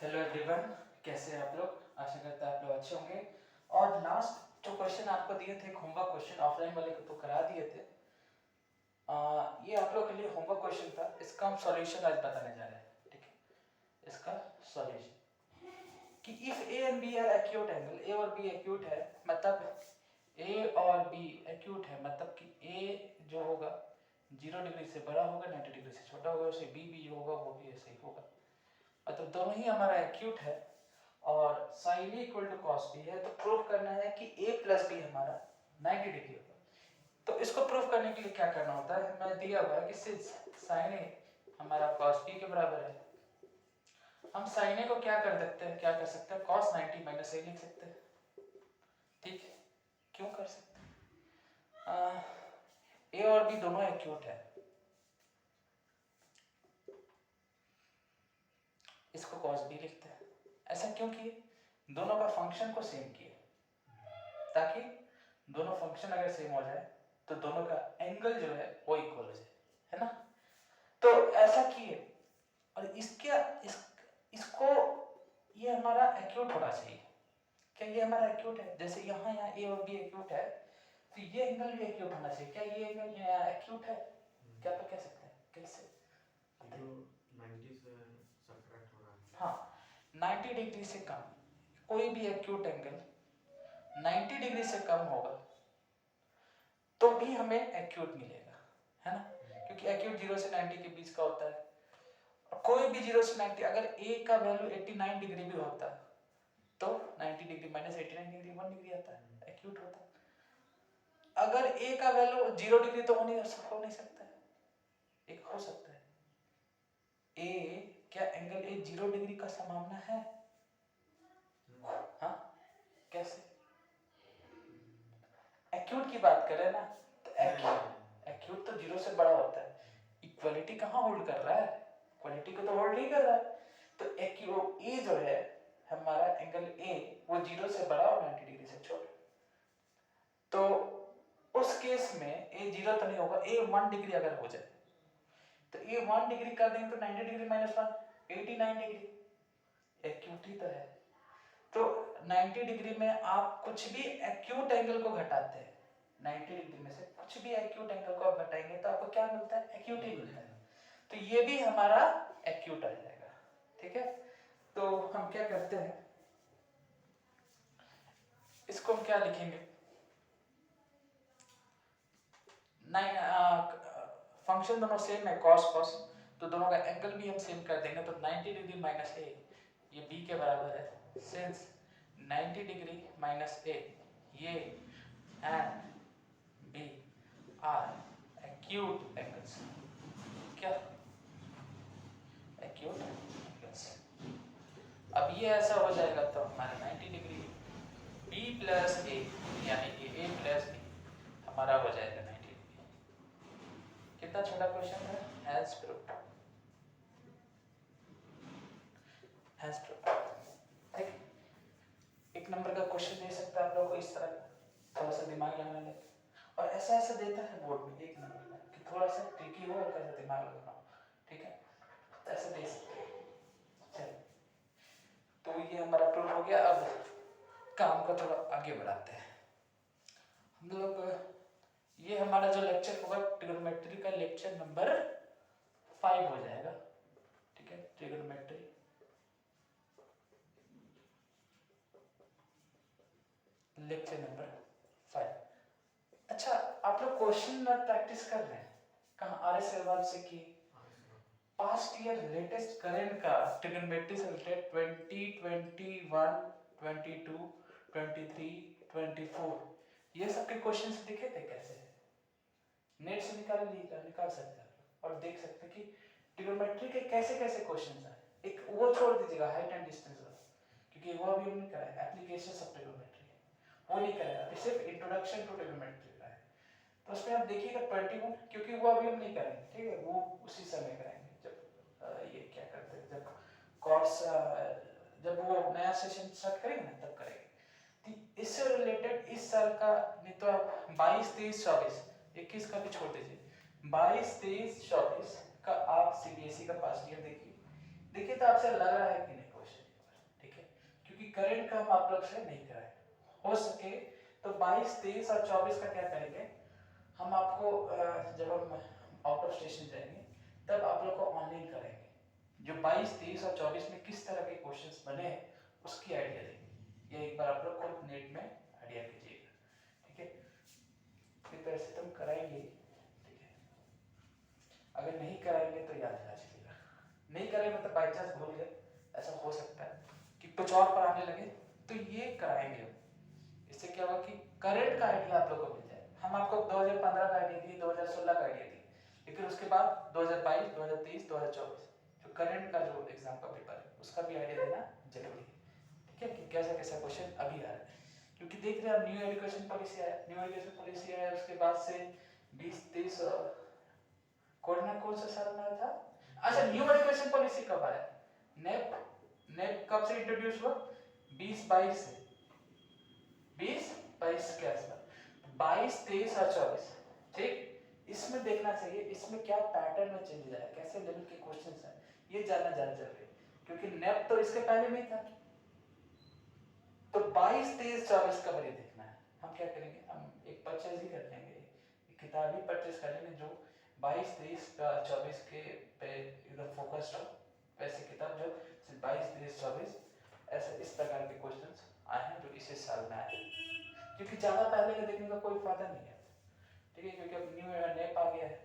Hello everyone, कैसे हैं आप लोग? आशा करता है आप लोग अच्छे होंगे। और लास्ट जो क्वेश्चन आपको दिए थे, होमवर्क क्वेश्चन ऑफलाइन वाले को तो करा दिए थे। ये आप लोग के लिए होमवर्क क्वेश्चन था, इसका हम सॉल्यूशन आज बताने जा रहे हैं। ठीक है, इसका सॉल्यूशन कि if A and B are acute angle, A और बी एक्यूट है, मतलब ए और बी एक्यूट है, मतलब कि ए जो होगा 0 डिग्री से बड़ा होगा, 90 डिग्री से छोटा होगा, उसे बी भी जो होगा वो भी ऐसे ही होगा। मतलब दोनों ही हमारा एक्यूट है और sin A equal to cos B है, तो प्रूव करना है कि A प्लस बी हमारा 90 डिग्री होगा। तो इसको प्रूव करने के लिए क्या करना होता है, मैं दिया हुआ है कि सिंस sin A हमारा cos B के बराबर है, हम sin A को क्या कर सकते हैं cos 90 माइनस A लिख सकते हैं। ठीक है, क्यों कर सकते हैं? A और B दोनों एक्यूट है, इसको cos B लिखते हैं। ऐसा क्यों किए? दोनों का फंक्शन को सेम किए, ताकि दोनों फंक्शन अगर सेम हो जाए तो दोनों का एंगल जो है वो इक्वल हो जाए, है ना। तो ऐसा किए और इसको ये हमारा एक्यूट होना चाहिए। क्या ये हमारा एक्यूट है? जैसे यहाँ ए और बी एक्यूट है, तो ये एंगल भी एक्यूट होना चाहिए। क्या ये एंगल एक्यूट है? क्या तो कह सकते हैं, कैसे? जो 90 से सब्ट्रैक्ट हो रहा है। हाँ, 90 डिग्री से कम कोई भी एक्यूट एंगल 90 डिग्री से कम होगा तो भी हमें एक्यूट मिलेगा, है ना, क्योंकि एक्यूट 0 से 90 के बीच का होता है। और कोई भी 0 से 90, अगर ए का वैल्यू 89 डिग्री भी होता तो 90 डिग्री माइनस 89 डिग्री 1 डिग्री आता है, एक्यूट होता है। अगर ए का वैल्यू 0 डिग्री तो हो नहीं सकता है, एक हो सकता है ए, क्या एंगल ए 0 डिग्री का संभावना है? हाँ, कैसे? एक्यूट की बात करें ना, तो एक्यूट तो 0 से बड़ा होता है। इक्वलिटी कहाँ होल्ड कर रहा है? क्वालिटी को तो होल्ड नहीं कर रहा है। तो एक्यूट ए जो है हमारा एंगल ए, वो 0 से बड़ा और 90 डिग्री से छोटा। तो उस केस में ए 0 तो नहीं होगा, ए 1 डिग्री अगर हो जाए तो ए 1 डिग्री कर देंगे तो 90 डिग्री माइनस 1 89 डिग्री, एक्यूट ही तो है। तो 90 डिग्री में आप कुछ भी एक्यूट एंगल को घटाते हैं, 90 डिग्री में से कुछ भी एक्यूट एंगल को आप घटाएंगे तो आपको क्या मिलता है? एक्यूट ही मिलता है। तो ये भी हमारा एक्यूट आ जाएगा। ठीक है, तो हम क्या करते हैं, इसको हम क्या लिखेंगे, फंक्शन दोनों सेम है cos cos, तो दोनों का एंगल भी हम सेम कर देंगे। तो 90 डिग्री माइनस ए ये b के बराबर है, सिंस 90 डिग्री माइनस ए ये and b are acute angles. क्या एक्यूट एंगल्स? अब ये ऐसा हो जाएगा तो हमारा 90 डिग्री b प्लस ए यानी कि a प्लस b हमारा हो जाएगा 90 डिग्री। कितना छोटा क्वेश्चन है, एज प्रूव्ड, एज प्रूव्ड। ठीक, एक नंबर का क्वेश्चन दे सकता है आप लोगों को इस तरह का, थोड़ा सा दिमाग लगाना लगे। और ऐसा ऐसा देता है बोर्ड में एक नंबर का कि थोड़ा सा ट्रिकी हो और कैसा दिमाग लगाना हो। ठीक है, तो ऐसे दे सकते हैं। चलिए, तो ये हमारा प्रूव हो गया। अब काम को थोड़ा आगे बढ़ाते हैं हम लोग। ये हमारा जो लेक्चर होगा ट्रिगोनोमेट्री का लेक्चर नंबर 5 हो जाएगा। ठीक है, ट्रिगोनोमेट्री लेक्चर नंबर 5। अच्छा, आप लोग क्वेश्चन प्रैक्टिस कर रहे हैं कहाँ? RS अग्रवाल से की पास्ट ईयर लेटेस्ट करंट का ट्रिगोनोमेट्री से रिलेटेड 20, 21, 22, 23, 24 ये सब के क्वेश्चंस दिखे थे कैसे? नेट से निकाल सकते हैं और देख सकते हैं कि ट्रिगोनोमेट्री के कैसे कैसे क्वेश्चंस आए। एक वो छोड़ दीजिएगा हाइट एंड डिस्टेंस वाला, क्योंकि वो अभी हम नहीं कराए, एप्लीकेशंस ऑफ ट्रिगोनोमेट्री वो नहीं कराया, अभी सिर्फ इंट्रोडक्शन टू ट्रिगोनोमेट्री का है। तो उसमें आप देखिएगा 21, क्योंकि वो अभी हम नहीं करेंगे, ठीक है, वो उसी समय करेंगे जब ये क्या करते हैं, जब कोर्स जब वो नया सेशन स्टार्ट करेंगे ना तब करेंगे। तो इससे रिलेटेड इस साल का नहीं तो आप 22, 23, 24, 21 का भी छोड़ दीजिए, 22, 23, 24 का आप CBSE का पास्ट ईयर देखिए तो आपसे लग रहा है कि नहीं क्वेश्चन क्योंकि करंट का हम आप लोग से नहीं कराए। हो सके तो 22, 23 और 24 का क्या करेंगे हम आपको जब हम आउट ऑफ स्टेशन जाएंगे तब आप लोग को ऑनलाइन कराएंगे। जो 22, 23 और 24 में किस तरह के क्वेश्चंस बने उसकी आइडिया देंगे। ये एक बार आप लोग खुद नेट में आइडिया कीजिएगा, ठीक है। इस तरह से तुम कराएंगे, ठीक है। अगर नहीं कराएंगे तो याद रखना चाहिएगा, नहीं करेंगे तो बाई चांस भूल गए, ऐसा हो सकता है कि कुछ और पर आने लगे, तो ये कराएंगे। इससे क्या होगा कि करंट का आइडिया आप लोग को मिल जाए। हम आपको 2015 का आइडिया दिए, 2016 का आइडिया दिए, लेकिन उसके बाद 2022, 2023, 2024 जो करंट का जो एग्जाम का पेपर है उसका भी आइडिया देना जरूरी है, ठीक है। कि कैसा कैसा क्वेश्चन अभी आ रहा है, क्योंकि देख रहे हैं आप न्यू एजुकेशन पॉलिसी आया, न्यू एजुकेशन पॉलिसी आया, उसके बाद से 20, 30 कोरोना कौन सा साल में आया था? अच्छा, न्यू एजुकेशन पॉलिसी कब आया? नेप नेप कब से इंट्रोड्यूस हुआ? 20-22 से, 20-22 के आसपास, 22, 23 और 24, ठीक। इसमें देखना चाहिए इसमें क्या पैटर्न में चेंज आया, कैसे लेवल के क्वेश्चंस हैं, ये जानना ज्यादा जरूरी है, क्योंकि नेप तो इसके पहले में ही था। तो 22, 23, 24 का बड़े देखना है। हम क्या करेंगे, हम एक परचेज ही कर लेंगे, एक किताब ही परचेज कर लेंगे जो 22, 23, 24 के पे एकदम फोकस्ड हो, वैसे किताब जो 22, 23, 24 ऐसे इस प्रकार के क्वेश्चंस आए हैं जो इसी साल में आए, क्योंकि ज्यादा पहले का देखने का कोई फायदा नहीं है, ठीक है। क्योंकि अब न्यू नेप आ गया है,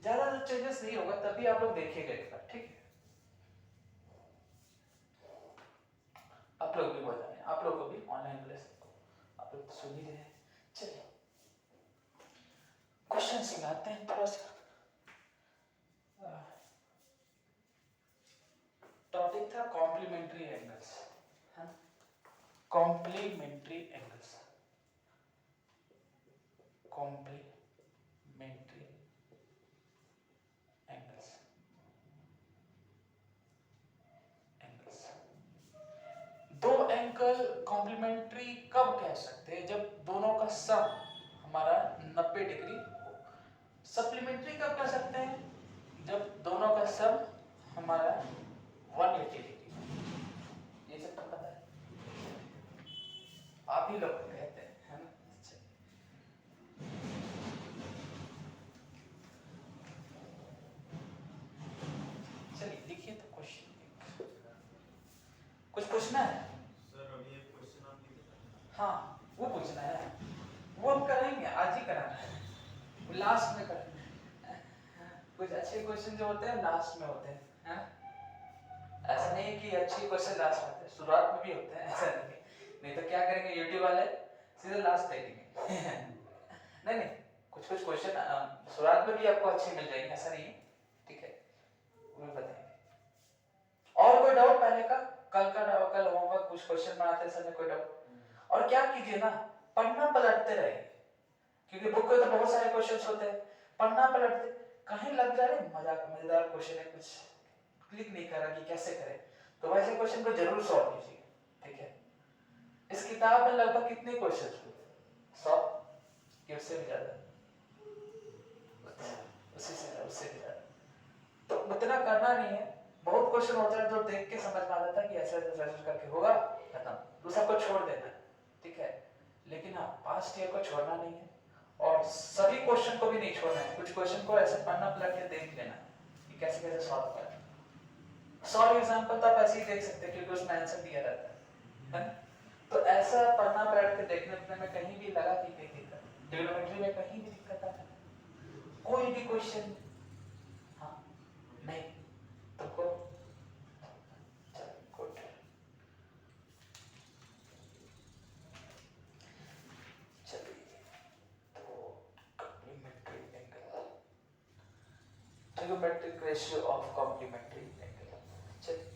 ज्यादा जो चेंजेस नहीं होगा, तभी आप लोग देखिएगा एक बार, ठीक है। आप लोग भी बोल रहे हैं, आप लोग को भी ऑनलाइन क्लास आप लोग सुन ही रहे हैं। चलिए क्वेश्चन सुनाते हैं थोड़ा सा। टॉपिक था complementary angles, complementary angles, complementary angles, angles. दो एंगल कॉम्प्लीमेंट्री कब कह सकते हैं? जब दोनों का सम हमारा 90 डिग्री हो। सप्लीमेंट्री कब कह सकते हैं? जब दोनों का सम हमारा 180 डिग्री। ये सब तो पता है, आप ही लोग कहते हैं, है ना। चलिए लिखिए तो क्वेश्चन, कुछ पूछना है? सर अभी एक क्वेश्चन आप लिखे। हाँ वो पूछना है, वो हम करेंगे, आज ही कराना है, वो लास्ट में करेंगे। कुछ अच्छे क्वेश्चन जो होते हैं लास्ट में होते हैं, ऐसा नहीं कि अच्छे क्वेश्चन लास्ट में होते हैं, शुरुआत में भी होते हैं, ऐसा नहीं तो क्या करेंगे यूट्यूब वाले सीधे लास्ट दे देंगे। नहीं नहीं, कुछ कुछ क्वेश्चन शुरुआत में भी आपको अच्छे मिल जाएंगे, ऐसा नहीं है, ठीक है, वो भी बताएंगे। और कोई डाउट पहले का? कल होमवर्क कुछ क्वेश्चन बनाते समय कोई डाउट? और क्या कीजिए ना, पढ़ना पलटते रहिए, क्योंकि बुक में तो बहुत सारे क्वेश्चंस होते हैं, पढ़ना पलटते, कहीं लग जा रहे मजाक मजेदार क्वेश्चन है, कुछ क्लिक नहीं कर रहा कि कैसे करें, तो वैसे क्वेश्चन को जरूर सॉल्व कीजिए, ठीक है। इस किताब में लगभग कितने क्वेश्चन हुए? 100 या उससे भी ज्यादा? उससे भी ज्यादा, तो उतना करना नहीं है। बहुत क्वेश्चन होता है जो देख के समझ में आ जाता है कि ऐसे ऐसे करके होगा, खत्म, तो सबको छोड़ देना, ठीक है। लेकिन हाँ, पास्ट ईयर को छोड़ना नहीं है, और सभी क्वेश्चन को भी नहीं छोड़ना है। कुछ क्वेश्चन को ऐसे पढ़ना पलट के देख लेना कि कैसे कैसे सॉल्व करना। 100 एग्जांपल तो आप ऐसे ही देख सकते हैं क्योंकि उसमें आंसर दिया रहता है ना। तो ऐसा पढ़ना पलट के देखने में कहीं भी लगा कि कोई दिक्कत, ट्रिग्नोमेट्री में कहीं भी दिक्कत आ कोई भी क्वेश्चन, हाँ नहीं तो को गुड। चलिए तो complementary angle, trigonometric ratio of complementary angle. चलिए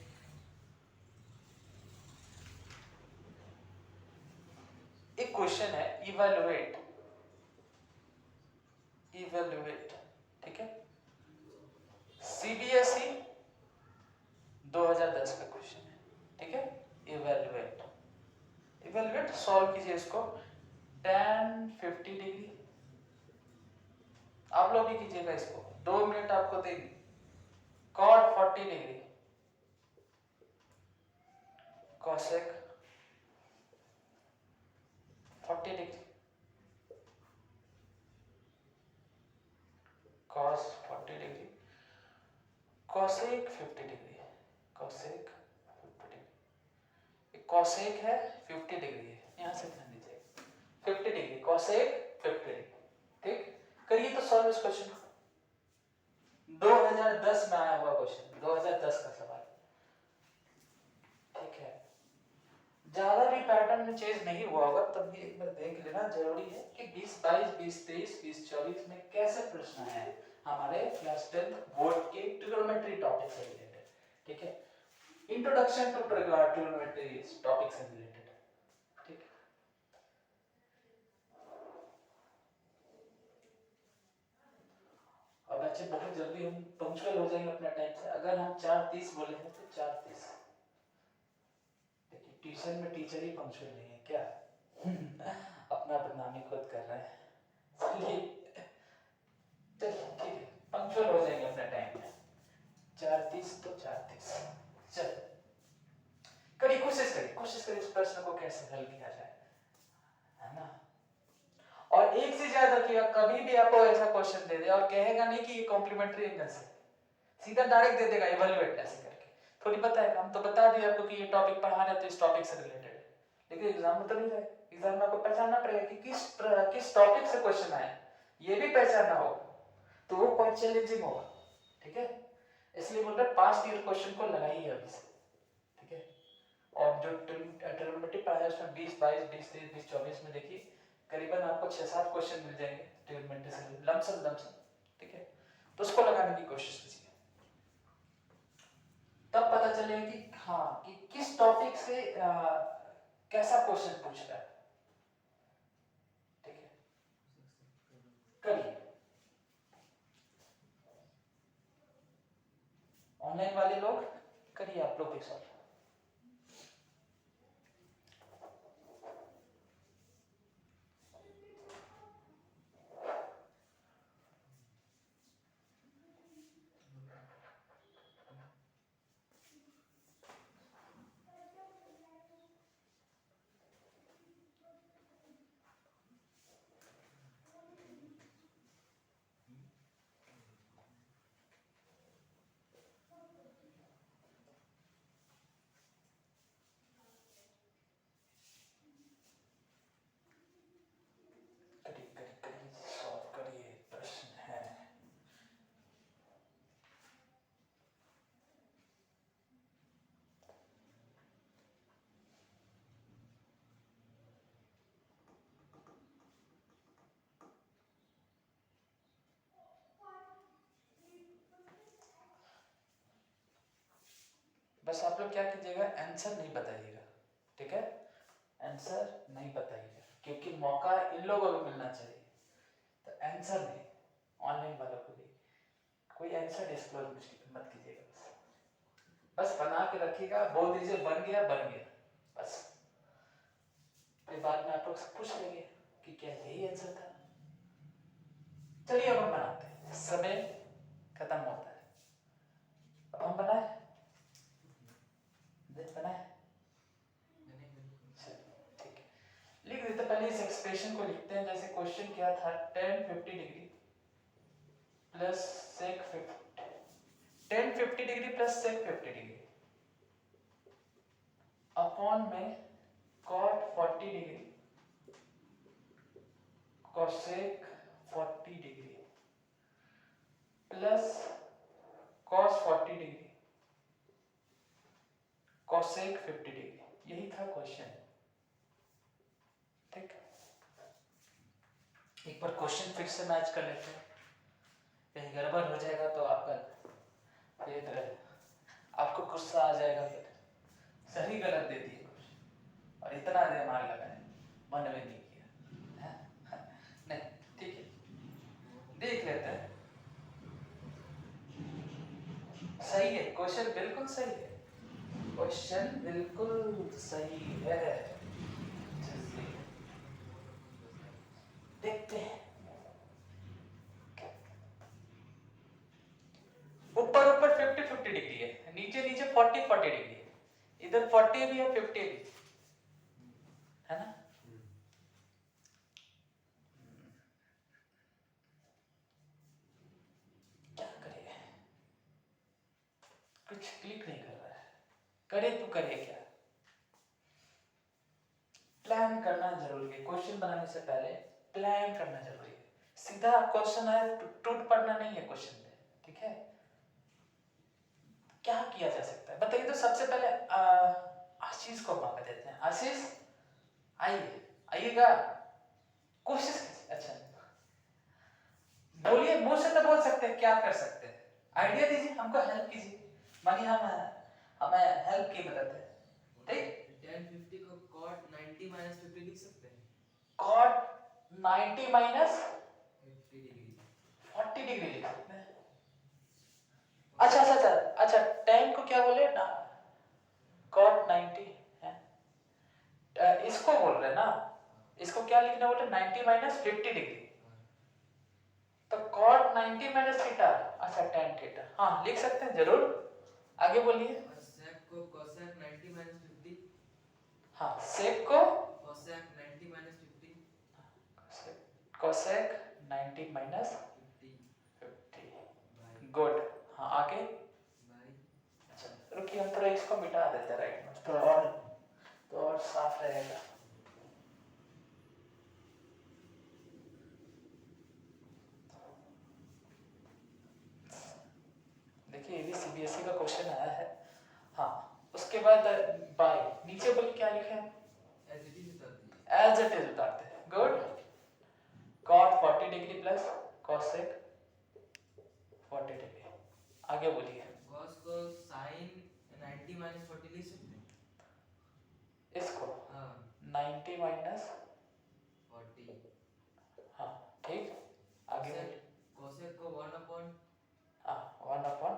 एक क्वेश्चन है, इवैल्यूएट, इवैल्यूएट, ठीक है, सीबीएसई 2010 का क्वेश्चन है, ठीक है। इवैल्यूएट, इवैल्यूएट सॉल्व कीजिए इसको, tan 50 डिग्री, आप लोग भी कीजिएगा इसको, 2 मिनट आपको देंगे, cot 40 degree, cosec 40 degree, cos 40 degree, cosec 50 degree, cosec 50 degree, cosec है 50 डिग्री है, यहाँ से ध्यान दीजिए 50 डिग्री cosec 50 डिग्री, ठीक। करिए तो सॉल्व इस क्वेश्चन को। 2010 में आया हुआ क्वेश्चन, 2010 का सवाल, ठीक है। ज्यादा भी पैटर्न में चेंज नहीं हुआ होगा, तब भी एक बार देख लेना जरूरी है कि 20 22 20 23 20 24 में कैसे प्रश्न है हमारे क्लास 10 बोर्ड के ट्रिग्नोमेट्री टॉपिक से रिलेटेड, ठीक है। इंट्रोडक्शन टू ट्रिग्नोमेट्री टॉपिक से रिलेटेड, ठीक है। और बच्चे बहुत जल्दी हम पंक्चुअल हो जाएंगे अपने टाइम से। अगर हम 4:30 बोले हैं तो 4:30। देखिए ट्यूशन में टीचर ही पंक्चुअल नहीं है क्या? अपना बदनामी खुद कर रहे हैं। चलिए ठीक है, पंक्चुअल हो जाएंगे अपने टाइम में। 4:30 तो 4:30। चल करिए, कोशिश करिए इस प्रश्न को कैसे हल किया जाए, है ना। और एक चीज याद रखिएगा, कभी भी आपको ऐसा क्वेश्चन दे दे और कहेगा नहीं कि ये कॉम्प्लीमेंट्री एंगल से, सीधा डायरेक्ट दे देगा इवैल्यूएट ऐसे करके। थोड़ी बताएगा, हम तो बता दिए आपको कि ये टॉपिक पढ़ा रहे तो इस टॉपिक से रिलेटेड है, लेकिन एग्जाम में तो नहीं रहे। एग्जाम में आपको पहचानना पड़ेगा कि किस टॉपिक से क्वेश्चन आया, ये भी पहचानना होगा, तो वो बहुत चैलेंजिंग होगा, ठीक है। इसलिए बोल रहे पास्ट ईयर क्वेश्चन को लगाइए अभी से, ठीक है। और जो ट्रिग्नोमेट्री पढ़ा है उसमें 20 22 20 23 20 24 में देखिए करीबन आपको 6-7 क्वेश्चन मिल जाएंगे ट्रिग्नोमेट्री से लमसम, ठीक है। तो उसको लगाने की कोशिश कीजिए, तब पता चलेगा कि हाँ कि किस टॉपिक से कैसा क्वेश्चन पूछ रहा है, ठीक है। करिए, ऑनलाइन वाले लोग करिए आप लोग भी सॉल्व। बस आप लोग क्या कीजिएगा, आंसर नहीं बताइएगा, ठीक है। आंसर नहीं बताइएगा क्योंकि मौका इन लोगों को मिलना चाहिए, तो आंसर नहीं। ऑनलाइन वालों को भी कोई आंसर डिस्क्लोज मत कीजिएगा, बस बना के रखिएगा, बोल दीजिए बन गया बस। फिर बाद में आप लोग से पूछ लेंगे कि क्या यही आंसर था। चलिए अब हम बनाते हैं, समय खत्म होता है। अब हम बनाए ठीक है, लिख देते। पहले इस एक्सप्रेशन को लिखते हैं, जैसे क्वेश्चन क्या था, tan 50 degree plus sec 50, tan 50 degree plus sec 50 degree upon में cot 40 degree cosec 40 degree plus cos 40 degree cosec 50 degree, यही था क्वेश्चन, ठीक। एक बार क्वेश्चन फिर से मैच कर लेते हैं, कहीं गड़बड़ हो जाएगा तो आपका फिर आपको गुस्सा आ जाएगा, फिर सही गलत दे दिए कुछ और इतना दिमाग लगाए, मन में नहीं किया है? नहीं, ठीक है, देख लेते हैं। सही है, क्वेश्चन बिल्कुल सही है, क्वेश्चन बिल्कुल सही है। देखते हैं, ऊपर ऊपर 50 50 डिग्री है, नीचे नीचे 40 40 डिग्री है, इधर 40 भी है 50 भी है ना। क्या करे, कुछ क्लिक नहीं कर रहा है, करे तो करे क्या। प्लान करना जरूरी है, क्वेश्चन बनाने से पहले प्लान करना जरूरी है। सीधा क्वेश्चन है टूट पड़ना नहीं है क्वेश्चन में, ठीक है। क्या किया जा सकता है बताइए। तो सबसे पहले आशीष को मौका देते हैं। आशीष आइए, आइएगा, कोशिश कीजिए। अच्छा बोलिए, मुंह से तो बोल सकते हैं, क्या कर सकते हैं, आइडिया दीजिए, हमको हेल्प कीजिए, मानिए हम हमें हेल्प की मदद है, ठीक। tan 50 को cot 90 minus 50 लिख सकते हैं। cot 90 minus 50 डिग्री 40 डिग्री लिख सकते हैं। अच्छा अच्छा अच्छा अच्छा, tan को क्या बोले ना, cot 90 है, इसको बोल रहे हैं ना, इसको क्या लिखना बोले, 90 minus 50 डिग्री, तो cot 90 minus थीटा, अच्छा tan थीटा, हाँ लिख सकते हैं जरूर, आगे बोलिए। और sec को cosec 90 minus 50, हाँ sec को cosec 90 minus 50, cosec 90 minus 50 50, good. हाँ आगे, बाई। अच्छा रुकिए हम थोड़ा इसको मिटा देते हैं राइट में, थोड़ा और तो और साफ रहेगा। देखिए ये भी सीबीएसई का क्वेश्चन आया है। हाँ उसके बाद बाय नीचे बोलिए क्या लिखे हैं, as it is उतार दीजिए। एज इट इज उतारते हैं, good. cot 40 degree plus cosec 40 degree, आगे बोलिए। cos को sin 90 minus 40 लिख सकते हैं। इसको हाँ 90 माइनस 40, हाँ ठीक, आगे cosec बोलिए। cosec को 1 upon हाँ 1 अपॉन,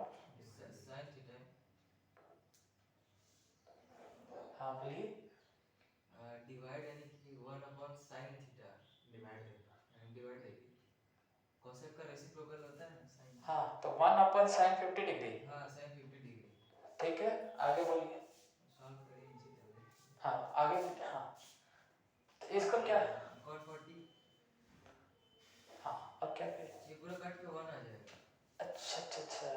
sin थीटा, हाँ बोलिए। डिवाइड यानी कि 1 upon sin थीटा डिवाइड है कि cosec का रेसिप्रोकल होता है ना sin। हाँ तो 1 अपॉन sin 50 डिग्री, हाँ sin 50 डिग्री, ठीक है आगे बोलिए। सॉल्व करें इसी तरह। हाँ आगे बोलिए। हाँ तो इसको क्या, cot 40, हाँ अब क्या करें, ये पूरा काट के 1 आ जाएगा। अच्छा अच्छा अच्छा,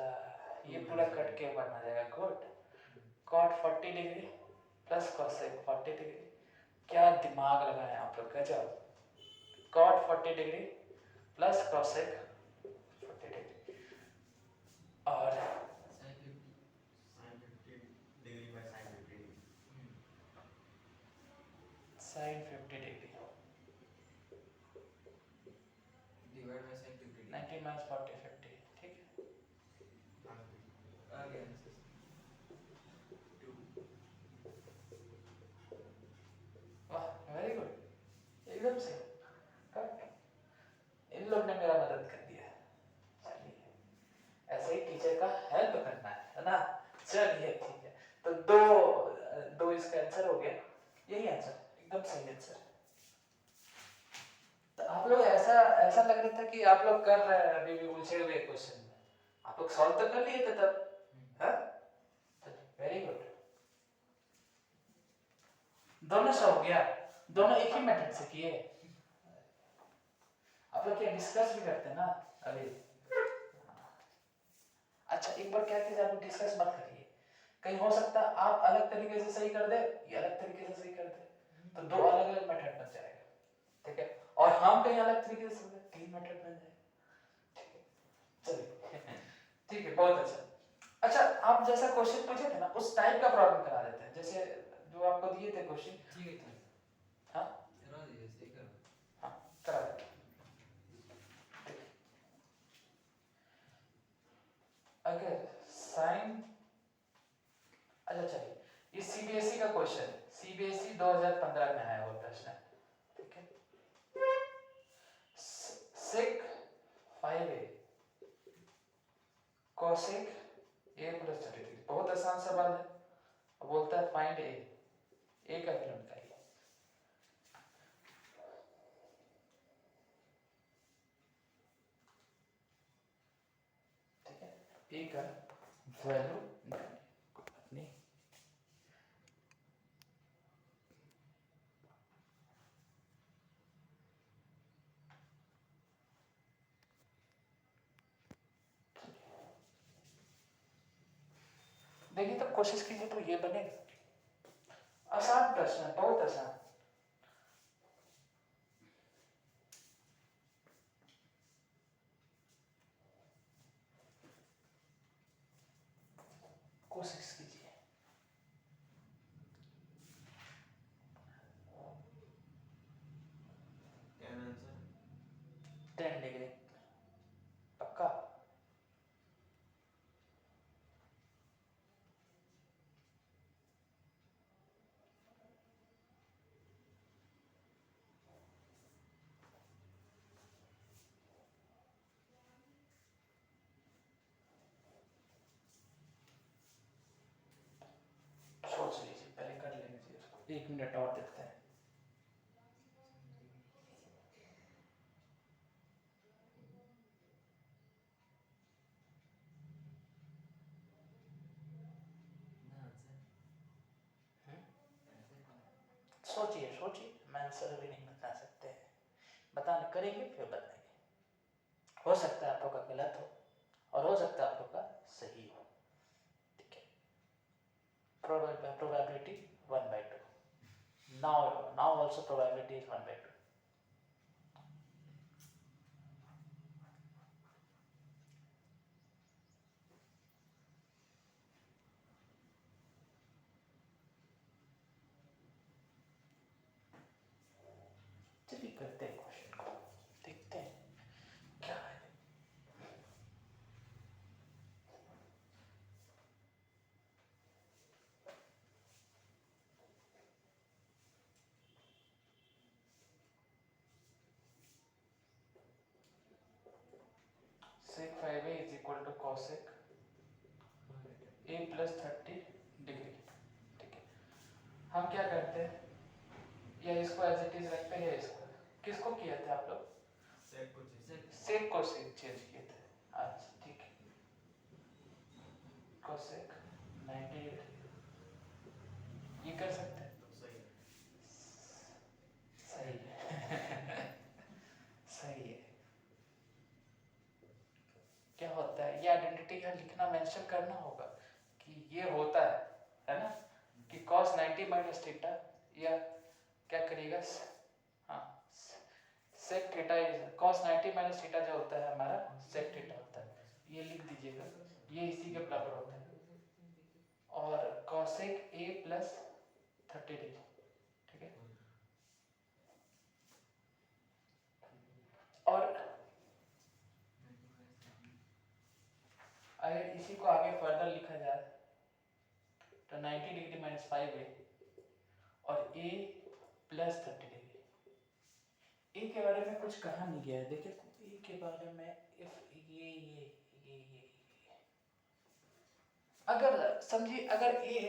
ये पूरा कट के बना जाएगा, good. cot 40 degree plus cosec 40 degree, क्या दिमाग लगाए आप लोग, गजब। cot 40 degree plus cosec 40 degree और sin 50 sin 50 degree by sin 50 degree. sin 50 degree, divide by sin 50 degree 90 minus 40 50, ठीक है। आ गया आंसर 2। वाह वेरी गुड, एकदम से करेक्ट, इन लोग ने मेरा मदद कर दिया। चलिए ऐसे ही टीचर का हेल्प करना है ना। चलिए ठीक है, तो दो दो इसका आंसर हो गया, यही आंसर एकदम सही आंसर। तो आप लोग ऐसा ऐसा लग रहा था कि आप लोग कर रहे हैं अभी भी उलझे हुए क्वेश्चन में, आप लोग सॉल्व तो कर लिए थे तब, हाँ वेरी गुड। दोनों से हो गया, दोनों एक ही मेथड से किए। आप लोग क्या डिस्कस भी करते हैं ना अभी। अच्छा एक बार क्या कीजिए, आप डिस्कस मत करिए, कहीं हो सकता है आप अलग तरीके से सही कर दे, ये अलग तरीके से सही कर दे, तो दो अलग अलग मेथड बन जाएगा, ठीक है। और हम कहीं अलग तरीके से 3 मेथड बन जाएगा, ठीक है। चलिए ठीक है, बहुत अच्छा। अच्छा आप जैसा क्वेश्चन पूछे थे ना उस टाइप का प्रॉब्लम करा देते हैं, जैसे जो आपको दिए थे क्वेश्चन। ठीक है हाँ करा दीजिए, सही करो। हाँ करा देते हैं। अगर साइन, अच्छा चलिए ये सीबीएसई का क्वेश्चन, सीबीएसई 2015 में आया हुआ प्रश्न है, ठीक है। सेक 5a cosec a प्लस 33, बहुत आसान सवाल है। अब बोलता है फाइंड a का वैल्यू निकालिए, ठीक है, a का वैल्यू निकालिए, नहीं देखिए तो कोशिश कीजिए तो ये बनेगा। आसान प्रश्न है, बहुत आसान। कोशिश कीजिए। कैन आंसर 10 डिग्री पक्का? सोच लीजिए, पहले कर लेंगे इसको, 1 मिनट और देखते हैं। ना आंसर सोचिए सोचिए, मैं आंसर अभी नहीं बता सकते हैं, बताने करेंगे फिर बताएंगे। हो सकता है आप लोग का गलत हो और हो सकता है आप लोग का सही हो, ठीक है। Probability 1/2। now also probability is 1/2। चलिए करते हैं क्वेश्चन को, देखते हैं क्या है। sec 5a is equal to cosec a plus 30 degree, ठीक है। हम क्या करते हैं, या इसको एज इट इज रखते हैं, इसको किसको किया था आप लोग? सेक को चेक सेक को सेक चेंज किए थे। अच्छा ठीक है, कोसेक 90 डिग्री, ये कर सकते हैं। तो सही है। सही है सही है। क्या होता है, ये आइडेंटिटी का लिखना, मेंशन करना होगा कि ये होता है ना, कि cos 90 माइनस थीटा, या क्या करिएगा, हाँ sec theta is cos 90 minus theta जो होता है हमारा sec थीटा होता है, ये लिख दीजिएगा, ये इसी के बराबर होता है। और cosec a प्लस 30 डिग्री, ठीक है। और अगर इसी को आगे फर्दर लिखा जाए तो 90 डिग्री माइनस 5a और a प्लस 30 डिग्री। ए के बारे में कुछ कहा नहीं गया है, देखिए ए के बारे में इफ ये अगर समझिए, अगर ए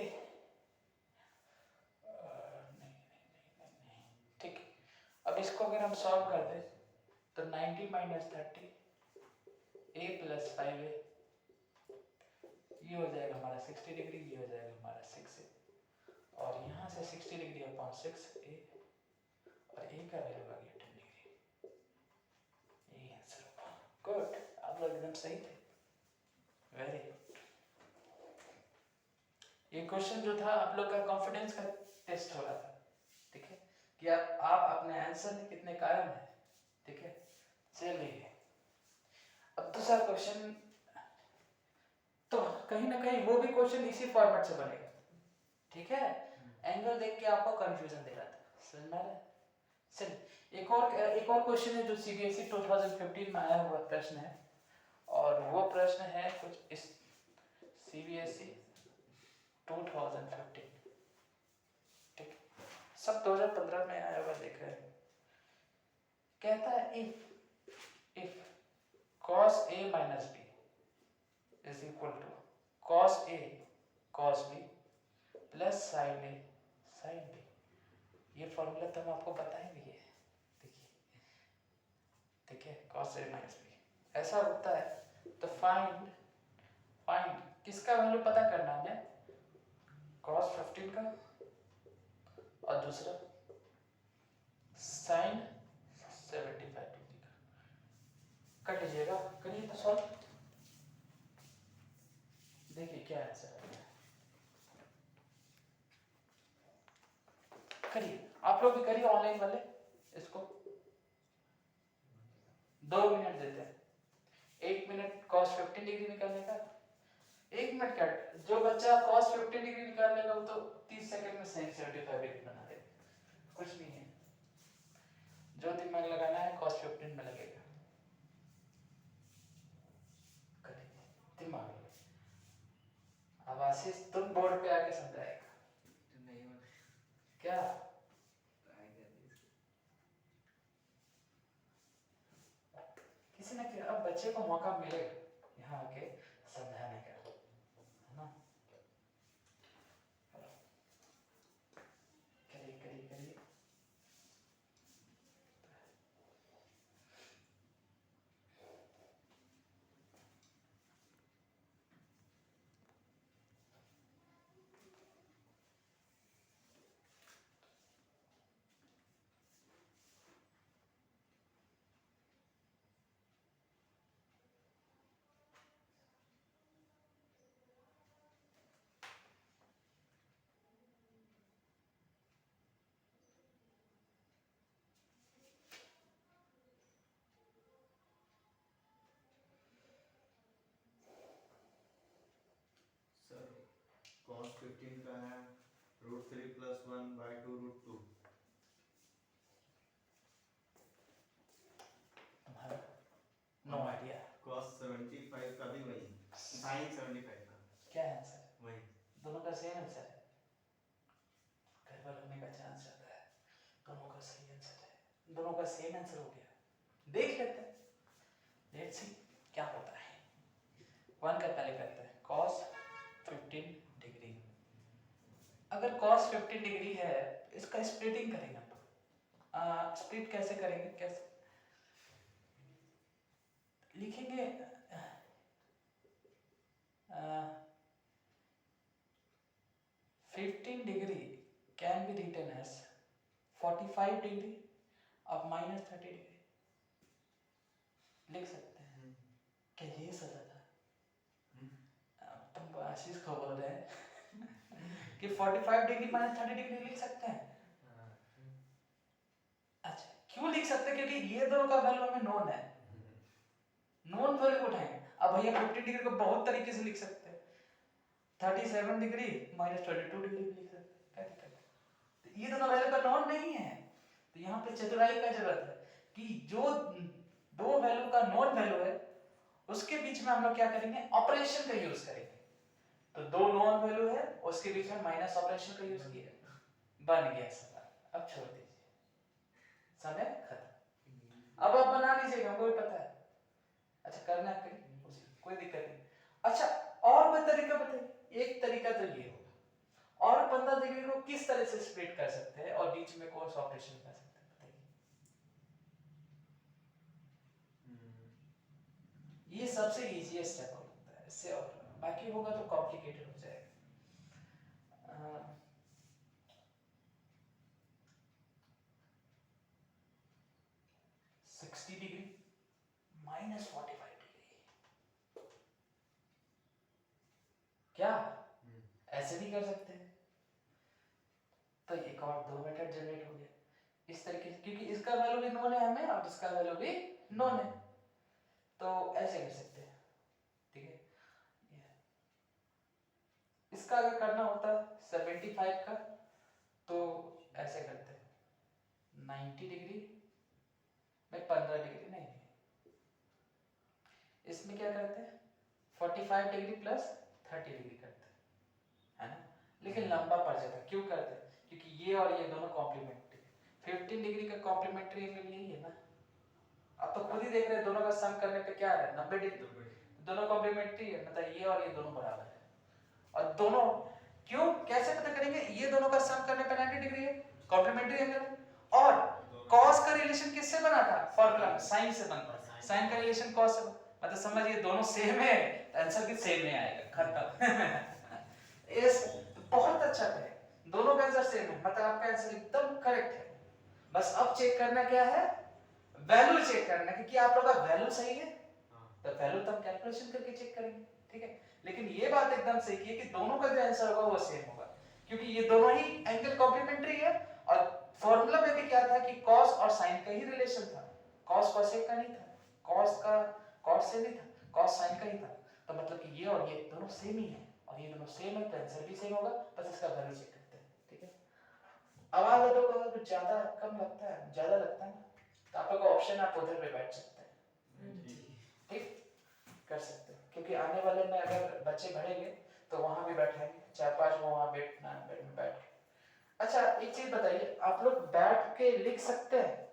नहीं, ठीक है। अब इसको अगर हम सॉल्व कर दें तो 90 माइनस 30 a प्लस 5a, ये हो जाएगा हमारा 60 डिग्री, ये हो जाएगा हमारा 6a, और यहाँ से 60 डिग्री अपॉन 6a, और a का वैल्यू आ गया 10 डिग्री। यही आंसर होगा। गुड, आप लोग एकदम सही थे, वेरी गुड। ये क्वेश्चन जो था आप लोग का कॉन्फिडेंस का टेस्ट हो रहा था, ठीक है, कि आप अपने आंसर में कितने कायम हैं, ठीक है। चलिए अब दूसरा क्वेश्चन, तो कहीं ना कहीं वो भी क्वेश्चन इसी फॉर्मेट से बनेगा, ठीक है। एंगल देख के आपको कंफ्यूजन दे रहा था, समझ में आ रहा है। चलिए एक और क्वेश्चन है जो सीबीएसई 2015 में आया हुआ प्रश्न है, और वो प्रश्न है कुछ इस सीबीएसई 2015, ठीक, सब 2015 में आया हुआ देख रहे हैं। कहता है if cos a minus b is equal to cos a cos b plus sin a sin b, ये फॉर्मूला तो हम आपको बताएंगे, देखिए, ठीक है, cos a minus b ऐसा होता है। तो फाइंड किसका वैल्यू पता करना है हमें, cos 15 का, और दूसरा sin 75 डिग्री का। कर लीजिएगा, करिए तो सॉल्व, देखिए क्या आंसर है। आप लोग भी करिए ऑनलाइन वाले इसको, 2 मिनट देते हैं, 1 मिनट cos 15 डिग्री निकालने का, 1 मिनट का। जो बच्चा cos 15 डिग्री निकाल लेगा वो तो 30 सेकंड में sin 75 डिग्री बना देगा, कुछ नहीं है। जो दिमाग लगाना है cos 15 में लगेगा, करिए दिमाग लगा। अब आशीष तुम बोर्ड पे आके समझाएगा तो नहीं बना, क्या? ट्राई कर लीजिए। किसी ना अब बच्चे को मौका मिलेगा यहाँ आके समझाने का, है ना? करिए करिए करिए। सर cos 15 का है √3 + 1/2 √2। तुम्हारा नो आइडिया cos 75 का भी वही, sin 75 का क्या है आंसर? वही। दोनों का सेम आंसर है, गड़बड़ होने का चांस रहता है। दोनों का सही आंसर है, दोनों का सेम आंसर हो गया। देख लेते हैं, लेट्स सी क्या होता है। 1 का पहले करते हैं, cos 15 डिग्री। अगर cos 15 डिग्री है, इसका स्प्लिटिंग करेंगे हम। स्प्लिट कैसे करेंगे, कैसे लिखेंगे? 15 degree can be written as 45 degree अब -30 डिग्री लिख सकते हैं। क्या ये सजा था? तुम आशीष को बोल रहे हैं कि 45 डिग्री -30 डिग्री लिख सकते हैं। अच्छा, क्यों लिख सकते हैं? क्योंकि ये दोनों का वैल्यू हमें नोन है, नोन वैल्यू को उठाएंगे। अब भैया 15 डिग्री को बहुत तरीके से लिख सकते हैं, 37 डिग्री -22 डिग्री भी लिख सकते हैं, क्या दिक्कत है? तो ये दोनों वैल्यू का नोन नहीं है, तो यहाँ पे चतुराई का जरूरत है कि जो दो वैल्यू का नोन वैल्यू है उसके बीच में हम लोग क्या करेंगे, ऑपरेशन का यूज करेंगे। तो दो नॉन वैल्यू है उसके बीच में माइनस ऑपरेशन का यूज किया, बन गया सवाल। अब छोड़ दीजिए, समय खत्म। अब आप बना लीजिएगा, हमको भी पता है। अच्छा करना है कहीं, कोई दिक्कत नहीं। अच्छा और कोई तरीका बताइए। एक तरीका तो ये होगा, और 15 डिग्री को किस तरह से स्प्लिट कर सकते हैं और बीच में कौन सा ऑपरेशन कर सकते हैं, बताइए। ये सबसे इजीएस्ट स्टेप होता है, इससे और बाकी होगा तो कॉम्प्लिकेटेड हो जाएगा। 60 डिग्री -45 डिग्री, क्या ऐसे भी कर सकते हैं? तो एक और दो मेथड जनरेट हो गया इस तरीके से, क्योंकि इसका वैल्यू भी नोन है हमें और इसका वैल्यू भी नोन है, तो ऐसे कर सकते हैं। ठीक है, इसका अगर करना होता 75 का तो ऐसे करते हैं, 90 डिग्री में 15 डिग्री नहीं, इसमें क्या करते हैं 45 डिग्री प्लस 30 डिग्री करते हैं, है ना? लेकिन लंबा पड़ जाता है, क्यों करते हैं? क्योंकि ये और ये दोनों कॉम्प्लीमेंट्री, 15 डिग्री का कॉम्प्लीमेंट्री एंगल यही है ना। अब तो खुद ही देख रहे हैं दोनों का सम करने पे क्या है 90 डिग्री, दोनों कॉम्प्लीमेंट्री है, मतलब ये और ये दोनों बराबर है। और दोनों क्यों, कैसे पता करेंगे? ये दोनों का सम करने पे 90 डिग्री है, कॉम्प्लीमेंट्री एंगल है। और cos का रिलेशन किससे बना था? फॉर्मूला में sin से बनता है, sin का रिलेशन cos से, मतलब समझिए दोनों सेम है, आंसर भी सेम में आएगा, खत्म। इस बहुत अच्छा है, दोनों का आंसर सेम है, मतलब आपका आंसर एकदम करेक्ट है। बस अब चेक करना क्या है, वैल्यू चेक करना कि क्या आप लोगों का वैल्यू सही है, तो वैल्यू तो हम कैलकुलेशन करके चेक करेंगे, ठीक है। लेकिन ये बात एकदम सही है कि दोनों का जो आंसर होगा वो सेम होगा, क्योंकि ये दोनों ही एंगल कॉम्प्लीमेंट्री है और फॉर्मूला में भी क्या था कि कॉस और साइन का ही रिलेशन था, कॉस कॉसेक का नहीं था, कॉस का कॉस से नहीं था, कॉस साइन का ही था। तो मतलब कि ये और ये दोनों सेम ही है और ये दोनों सेम है तो आंसर भी सेम होगा, बस इसका वैल्यू चेक करते हैं। ठीक है, आवाज वालों को अगर कुछ ज्यादा कम लगता है, ज्यादा लगता है तो आप लोग का ऑप्शन आप उधर पे बैठ सकते हैं, ठीक कर सकते हैं, क्योंकि आने वाले में अगर बच्चे बढ़ेंगे तो वहां भी बैठेंगे, 4-5 वो वहां बैठना बेड में बैठ के। अच्छा एक चीज बताइए, आप लोग बैठ के लिख सकते हैं,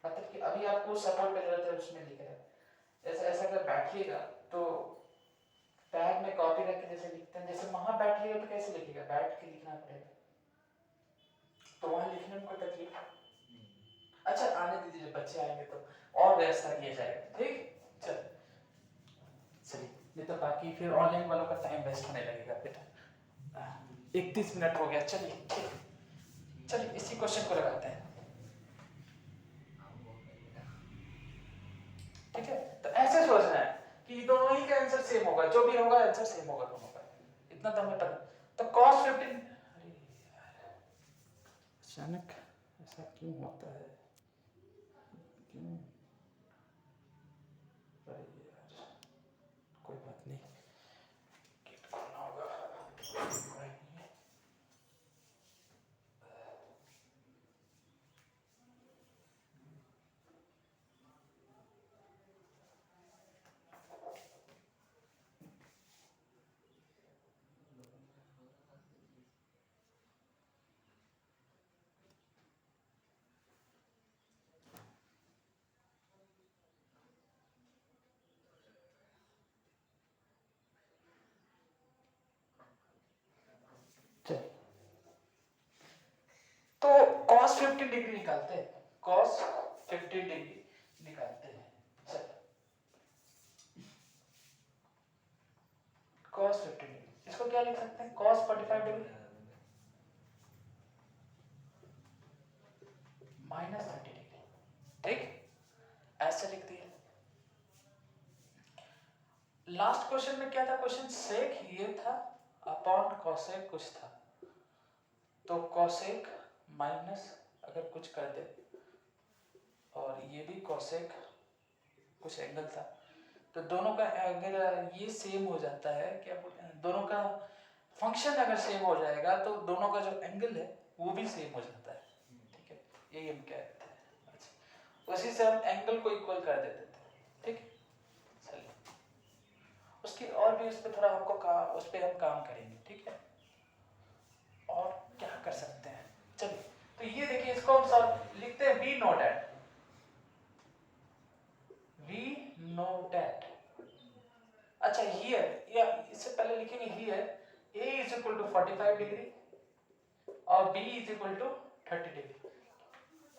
मतलब कि अभी आपको सपोर्ट की जरूरत है उसमें लिख रहे हैं, ऐसा ऐसा अगर बैठिएगा तो बैग में कॉपी रख के जैसे लिखते हैं, जैसे वहां बैठिएगा तो कैसे लिखिएगा, बैठ के लिखना पड़ेगा, तो वहां लिखने में कोई तकलीफ। अच्छा आने दीजिए, जब बच्चे आएंगे तो और व्यवस्था किया जाएगा, ठीक चल चलिए, नहीं तो बाकी फिर ऑनलाइन वालों का टाइम वेस्ट होने लगेगा बेटा। 31 मिनट हो गया, चलिए ठीक, चलिए इसी क्वेश्चन को लगाते हैं। ठीक है, तो ऐसे सोचना है कि दोनों ही का आंसर सेम होगा, जो भी होगा आंसर सेम होगा दोनों का, इतना तो हमें पता। तो cos 15, अरे यार अचानक ऐसा क्यों होता है, क्यों, अरे यार कोई बात नहीं, गेट खोलना होगा, कोई नहीं। चलिए तो cos 15 डिग्री निकालते हैं, cos 15 डिग्री निकालते हैं। चलिए cos 15 डिग्री, इसको क्या लिख सकते हैं, cos 45 डिग्री माइनस 30 डिग्री, ठीक ऐसे लिख दिए। लास्ट क्वेश्चन में क्या था, क्वेश्चन सेक ये था अपॉन कोसेक कुछ था, तो कोसेक माइनस अगर कुछ कर दे और ये भी कोसेक कुछ एंगल था, तो दोनों का अगर ये सेम हो जाता है, क्या बोलते हैं, दोनों का फंक्शन अगर सेम हो जाएगा तो दोनों का जो एंगल है वो भी सेम हो जाता है। ठीक है, यही हम कहते हैं। अच्छा उसी से हम एंगल को इक्वल कर देते थे, ठीक है चलिए उसकी और भी उस पर थोड़ा हमको उस पर हम काम करेंगे, ठीक है। और क्या कर सकते हैं, चलिए तो ये देखिए, इसको हम सॉल्व लिखते हैं, we know that, we know that. अच्छा हियर, या इससे पहले लिखेंगे here a is equal to 45 degree और b is equal to 30 degree,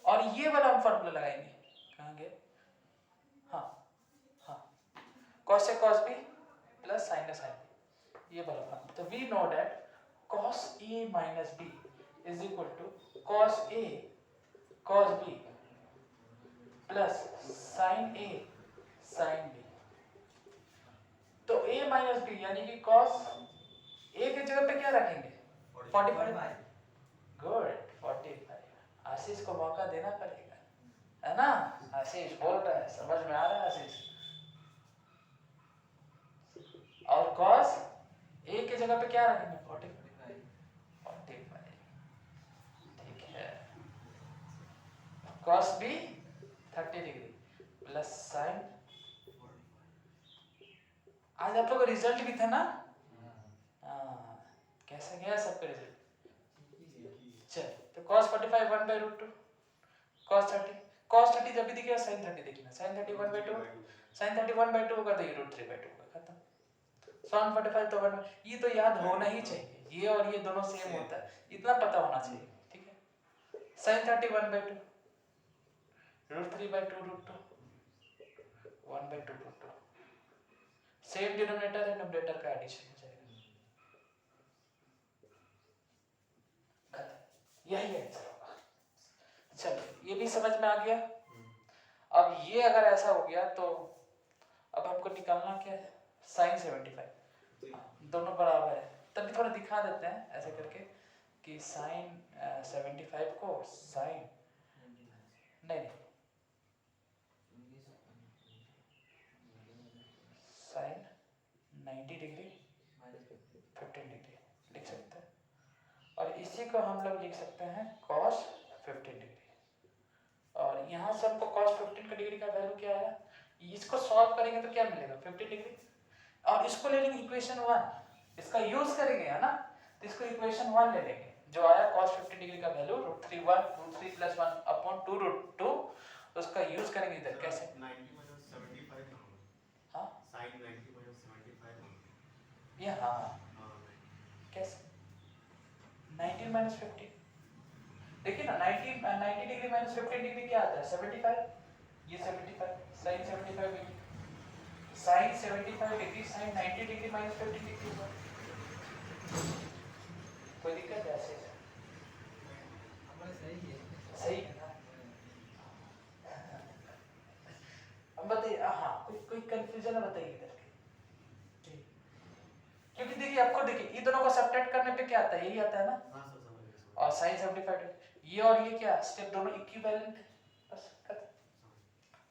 और ये वाला हम फॉर्मूला लगाएंगे, कहाँ गए, हाँ हाँ, cos से cos b प्लस sin का sin b, ये वाला फॉर्मूला। तो we know that cos a minus b is equal to cos a cos b plus sin a sin b। तो a माइनस b यानी कि cos a की जगह पे क्या रखेंगे, 45, गुड 45। आशीष को मौका देना पड़ेगा, है ना, आशीष बोल रहा है, समझ में आ रहा है आशीष। और cos a की जगह पे क्या रखेंगे, 45, ठीक है। cos b 30 degree plus sin, आज आप लोग का रिजल्ट भी था ना, हाँ कैसा गया सबका रिजल्ट, चल तो cos 45 1/√2, cos 30 जब भी दिखेगा sin 30 देखना, sin 30 1/2, sin 30 1/2 होगा तो ये √3/2 होगा, खत्म। sin 45 तो 1, ये तो याद होना ही चाहिए, ये और ये दोनों सेम होता है, इतना पता होना चाहिए, ठीक है। sin 30 1/2, √3/2 √2 1/2 √2, सेम डिनोमिनेटर है, न्यूमरेटर का एडिशन हो जाएगा, खत्म, यही आंसर होगा। चलो ये भी समझ में आ गया। अब ये अगर ऐसा हो गया तो अब हमको निकालना क्या है, sin 75, दोनों बराबर है, तभी थोड़ा दिखा देते हैं ऐसे करके, कि साइन 75 को साइन नहीं साइन 90 डिग्री 15 डिग्री लिख सकते हैं, और इसी को हम लोग लिख सकते हैं cos 15 डिग्री। और यहाँ से हमको cos 15 का डिग्री का वैल्यू क्या आया, इसको सॉल्व करेंगे तो क्या मिलेगा 15 डिग्री, और इसको ले लेंगे इक्वेशन 1, इसका यूज करेंगे है ना, तो इसको इक्वेशन 1 ले लेंगे जो आया cos 15 डिग्री का वैल्यू √3 √3 + 1 अपॉन 2 √2, उसका यूज करेंगे इधर कैसे 90 minus 75 ना होगा। हाँ Sin 90 minus 75 होगा। ये हाँ हाँ, कैसे 19 - 15, देखिए ना 90 डिग्री - 15 डिग्री क्या आता है 75, ये 75 sin 75 degree sin 75 degree sin 90 degree - 15 degree हुआ। कोई दिक्कत है ऐसे हमारा सही है। सही है ना। अब बताइए हाँ कोई कंफ्यूजन है बताइए इधर के, क्योंकि देखिए आपको देखिए ये दोनों को सब्ट्रैक्ट करने पे क्या आता है यही आता है ना, हाँ सर समझ गए। और sin 75 ये और ये क्या स्टेप दोनों इक्विवेलेंट है बस खत्म।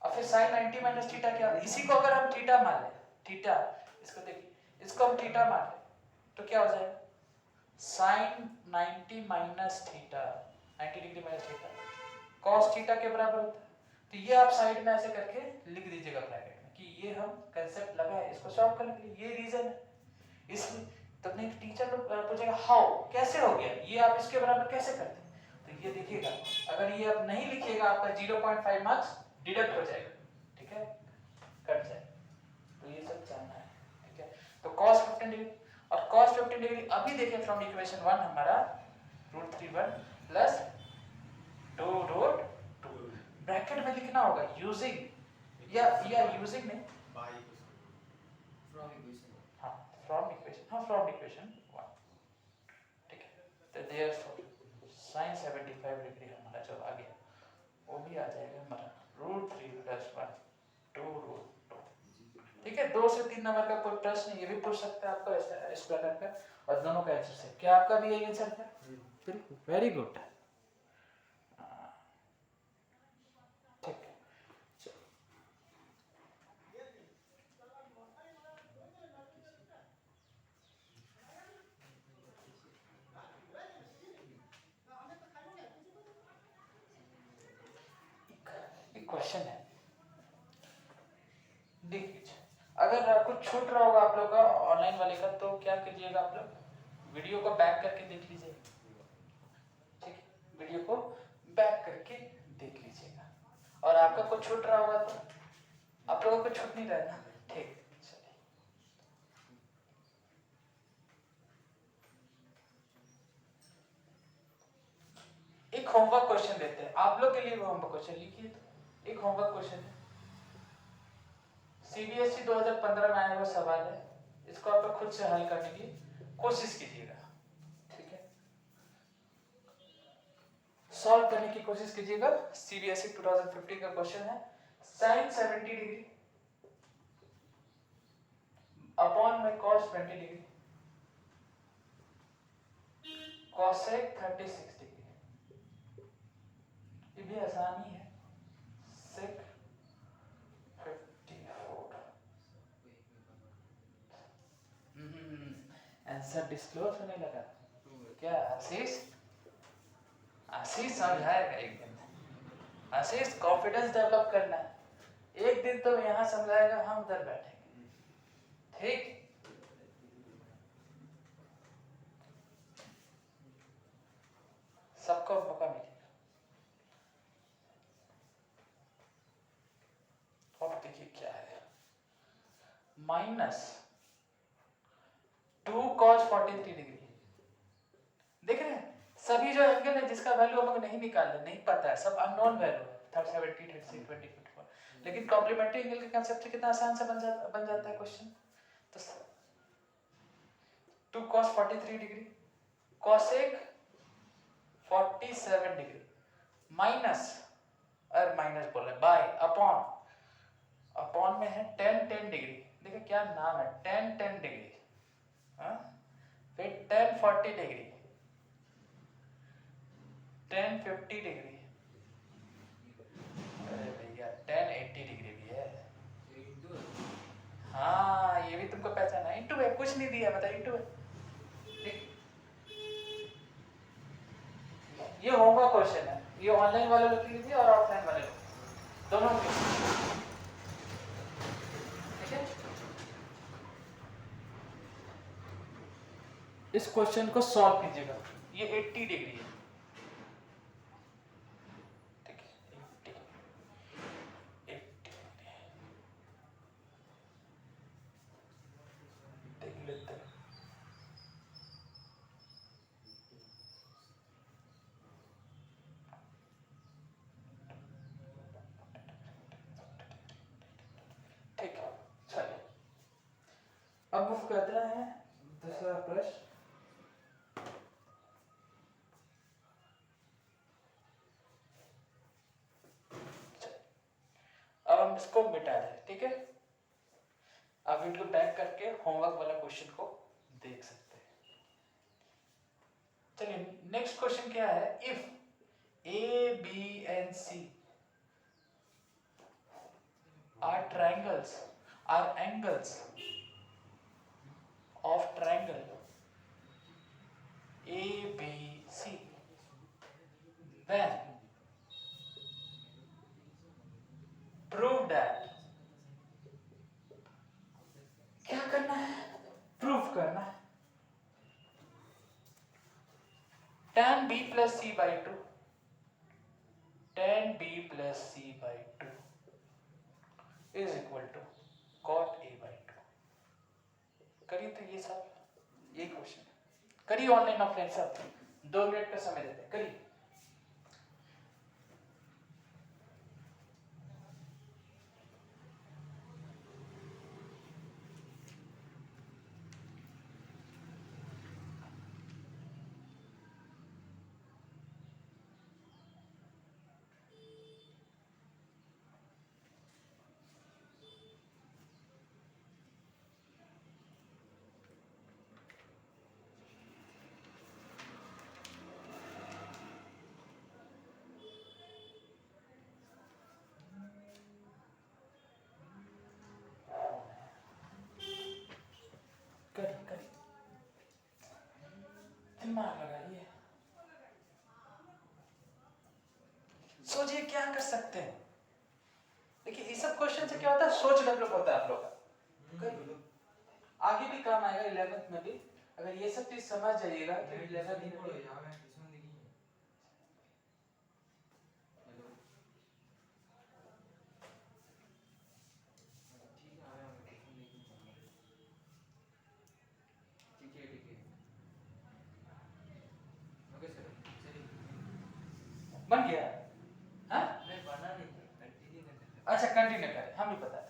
और फिर sin 90 माइनस थीटा क्या, इसी को अगर हम थीटा मान लें, थीटा इसको देखिए इसको हम थीटा मान लें तो क्या हो जाएगा sin 90 minus theta 90 degree minus theta cos theta के बराबर होता है। तो ये आप साइड में ऐसे करके लिख दीजिएगा ब्रैकेट में कि ये हम कंसेप्ट लगा है इसको सॉल्व करने के लिए, ये रीजन है। इसलिए तब नहीं टीचर लोग पूछेगा हाउ कैसे हो गया ये आप इसके बराबर कैसे करते हैं, तो ये देखिएगा अगर ये आप नहीं लिखिएगा आपका 0.5 मार्क्स डिडक्ट हो जाएगा, ठीक है कट जाए, तो ये सब जानना है, ठीक है। तो cos 15 डिग्री और cos 15 डिग्री अभी देखें फ्रॉम इक्वेशन 1 हमारा √31 प्लस 2 √2 ब्रैकेट में लिखना होगा यूजिंग या यूजिंग नहीं बाई फ्रॉम इक्वेशन हाँ फ्रॉम इक्वेशन 1, ठीक है। तो देयरफॉर sin 75 डिग्री हमारा जो आ गया वो भी आ जाएगा हमारा √3 + 1 2 √2, ठीक है। 2 से 3 नंबर का कोई प्रश्न ये भी पूछ सकता है आपको इस प्रकार का, और दोनों का आंसर से क्या आपका भी यही आंसर था, बिल्कुल वेरी गुड, ठीक है। एक क्वेश्चन है देखिए, अगर कुछ छूट रहा होगा आप लोग का ऑनलाइन वाले का तो क्या कीजिएगा आप लोग वीडियो को बैक करके देख लीजिए, ठीक है वीडियो को बैक करके देख लीजिएगा, और आपका कुछ छूट रहा होगा तो आप लोगों को छूट नहीं रहना, ठीक चलिए। एक होमवर्क क्वेश्चन देते हैं आप लोग के लिए, वो होमवर्क क्वेश्चन लिखिए, तो एक होमवर्क क्वेश्चन है CBSE 2015 में आया हुआ सवाल है, इसको आप लोग खुद से हल करने की कोशिश कीजिएगा, ठीक है सॉल्व करने की कोशिश कीजिएगा। CBSE 2015 का क्वेश्चन है sin 70 डिग्री अपॉन में cos 20 डिग्री cosec 36 डिग्री, ये भी आसानी है sec 54। आंसर डिस्क्लोज होने लगा क्या आशीष समझाएगा एक दिन, आशीष कॉन्फिडेंस डेवलप करना है, एक दिन तो यहाँ समझाएगा हम उधर बैठेंगे, ठीक सबको मौका मिलेगा। अब देखिए क्या है -2 cos 43 डिग्री, देख रहे हैं सभी जो एंगल है जिसका वैल्यू हम लोग नहीं निकाले नहीं पता है, सब अननोन वैल्यू है 70 36 20 54, लेकिन कॉम्प्लीमेंट्री एंगल के कांसेप्ट से कितना आसान से बन जाता है क्वेश्चन। तो 2 cos 43 degree cosec 47 degree minus बोल रहे बाय अपॉन में है tan 10 डिग्री, देखिए क्या नाम है tan 10 डिग्री, फिर tan 40 डिग्री tan 50 डिग्री, अरे भैया tan 80 डिग्री भी है। ये इंटू है। हाँ ये भी तुमको पहचाना, इंटू है, कुछ नहीं दिया, बता इंटू है। ठीक, ये होमवर्क क्वेश्चन है, ये ऑनलाइन वाले लोग के लिए भी और ऑफलाइन वाले लोग दोनों के लिए। ठीक है, इस क्वेश्चन को सॉल्व कीजिएगा, ये 80 डिग्री है। ठीक है 80 देख लेते हैं। ठीक है चलिए, अब मूव करते हैं दूसरा प्रश्न। अब हम इसको मिटा दें, ठीक है। आप वीडियो बैक करके होमवर्क वाला क्वेश्चन को देख सकते हैं। चलिए नेक्स्ट क्वेश्चन क्या है, if A B and C are triangles are angles of triangle A B C, then prove that, क्या करना है, प्रूफ करना है, tan b plus c by 2, tan b plus c by 2 is equal to cot a by 2। करिए तो ये सब, ये क्वेश्चन करिए ऑनलाइन ऑफलाइन सब, 2 मिनट का समय देते हैं, करिए। करिए करिए, दिमाग लगाइए, सोचिए क्या कर सकते हैं। देखिए ये सब क्वेश्चन से क्या होता है, सोच डेवलप होता है आप लोग का, करिए आगे भी काम आएगा 11th में भी। अगर ये सब चीज समझ जाइएगा तो 11th में भी बन गया। हाँ अच्छा कंटिन्यू करें, हम भी पता है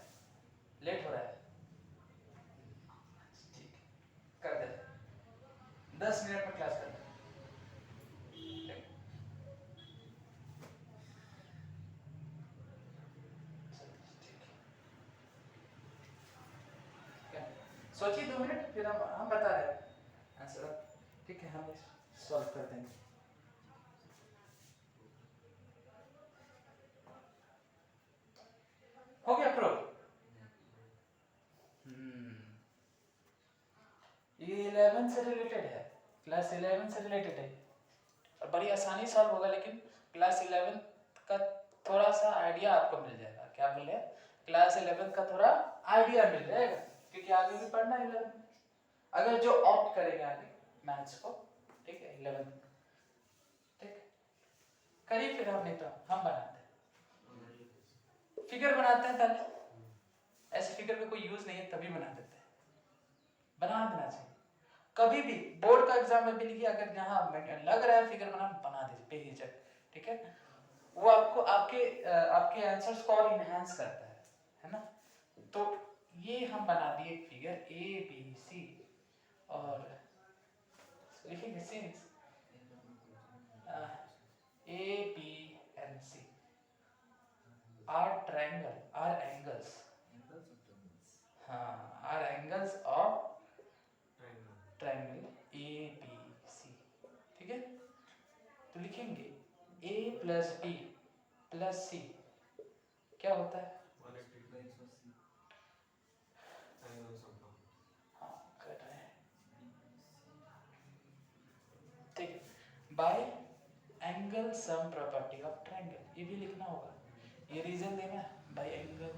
लेट हो रहा है, ठीक कर दे, 10 मिनट में क्लास कर दे। सोचिए 2 मिनट, फिर हम बता रहे हैं आंसर, ठीक है हम सॉल्व कर देंगे। हो गया प्रो, ये 11 से रिलेटेड है, क्लास 11 से रिलेटेड है और बड़ी आसानी सॉल्व होगा, लेकिन क्लास 11 का थोड़ा सा आइडिया आपको मिल जाएगा। क्या बोले, क्लास 11 का थोड़ा आइडिया मिल जाएगा, क्योंकि आगे भी पढ़ना है 11 में, अगर जो ऑप्ट करेंगे आगे मैथ्स को, ठीक है 11, ठीक करिए, फिर हम नहीं तो हम बनाते हैं, फिगर बनाते हैं पहले, ऐसे फिगर में कोई यूज नहीं है तभी बना देते हैं, बना देना चाहिए। कभी भी बोर्ड का एग्जाम में भी लिखिए, अगर जहां लग रहा है फिगर बना दीजिए बेहिचक, ठीक है, वो आपको आपके आंसर्स को और इनहेंस करता है ना। तो ये हम बना दिए फिगर ए बी सी, और लिखेंगे since A B and C are triangle are angles, हाँ are angles of triangle A B C, ठीक है। तो लिखेंगे प्लस बी प्लस सी क्या होता है? 180 by 180 एंगल सम हाँ कर रहे हैं, ठीक है। Bye angle sum property of triangle, ये भी लिखना होगा, ये रीजन देना है बाय एंगल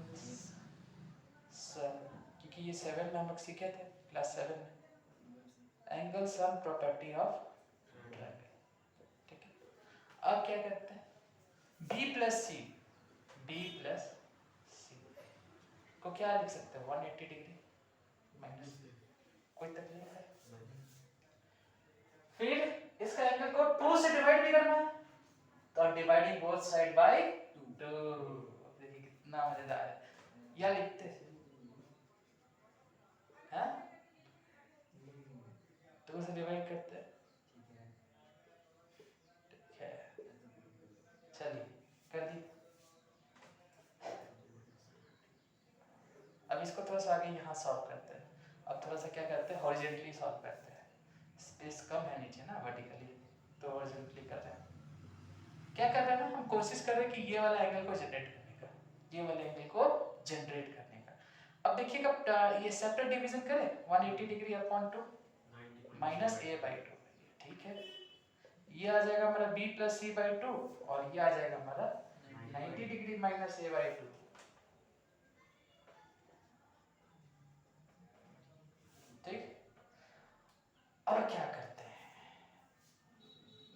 सम, क्योंकि ये 7 में हम लोग सीखे थे क्लास 7 में angle sum property of triangle, ठीक है। अब क्या करते हैं, बी प्लस सी को क्या लिख सकते हैं 180 डिग्री माइनस, कोई तकलीफ है? फिर इसका एंगल को 2 से डिवाइड भी करना है, तो डिवाइडिंग बोथ साइड बाय 2, देखिए कितना मजेदार है, या लिखते हैं 2 से डिवाइड करते हैं, ठीक है। चलिए कर दी। अब इसको थोड़ा सा आगे यहाँ सॉल्व करते हैं, अब थोड़ा सा क्या करते हैं हॉरिजॉन्टली सॉल्व करते हैं, स्पेस कम है नीचे ना वर्टिकली, तो हॉरिजॉन्टली कर रहे हैं। क्या कर रहे हैं ना, हम कोशिश कर रहे हैं कि ये वाला एंगल को जनरेट करने का, ये वाले एंगल को जनरेट करने का। अब देखिएगा ये सेपरेट डिवीजन करें 180 degree upon 2 minus a by 2, ठीक है। ये आ जाएगा हमारा b प्लस सी बाई 2 और ये आ जाएगा हमारा 90 डिग्री माइनस a बाई 2, ठीक। अब क्या करते हैं,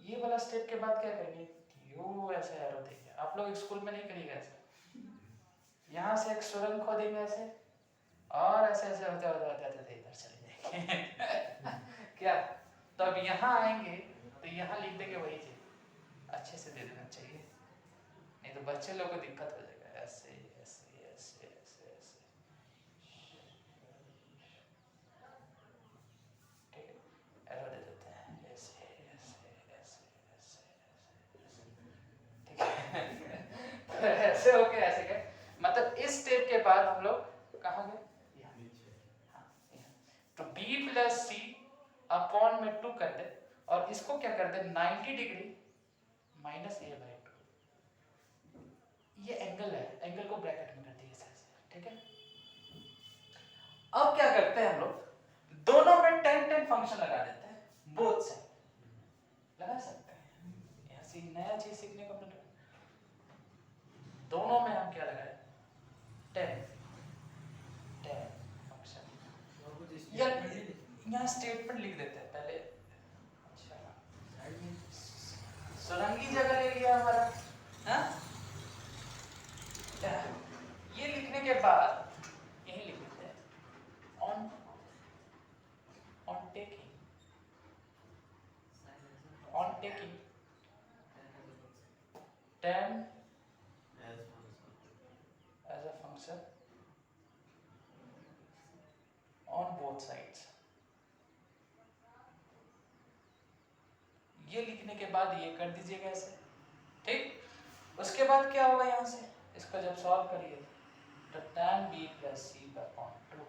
ये वाला स्टेप के बाद क्या करेंगे, यू ऐसे एरो देंगे, आप लोग स्कूल में नहीं करिएगा ऐसे, यहाँ से एक सुरंग खोदेंगे ऐसे और ऐसे ऐसे होते होते होते होते इधर चले जाएंगे क्या, तो अब यहाँ आएंगे तो यहाँ लिख देंगे वही चीज, अच्छे से दे देना चाहिए, नहीं तो बच्चे लोग को दिक्कत हो जाएगा, ऐसे ऐसे ऐसे ऐसे ऐसे, ठीक है, एरो दे देते हैं ऐसे ऐसे ऐसे ऐसे ऐसे, ठीक है तो ऐसे हो गया, ऐसे गए, मतलब इस स्टेप के बाद हम लोग कहाँ गए, तो b प्लस सी अपॉन में 2 कर दे और इसको क्या कर दे 90 डिग्री माइनस a बाई 2, ये एंगल है, एंगल को ब्रैकेट में कर दिए ऐसे, ठीक है। अब क्या करते हैं हम लोग, दोनों में tan tan फंक्शन लगा देते हैं, बोथ साइड लगा सकते हैं, ऐसी नया चीज सीखने को मिल रहा है, दोनों में हम क्या लगाए tan फंक्शन, या यहाँ स्टेटमेंट लिख देते हैं पहले, अच्छा सुरंगी जगह ले लिया हमारा, हाँ ये लिखने के बाद यही लिख देते हैं on taking tan as a function on both sides, ये लिखने के बाद ये कर दीजिएगा ऐसे, ठीक। उसके बाद क्या होगा, यहाँ से इसको जब सॉल्व करिए तो tan b प्लस सी अपॉन 2,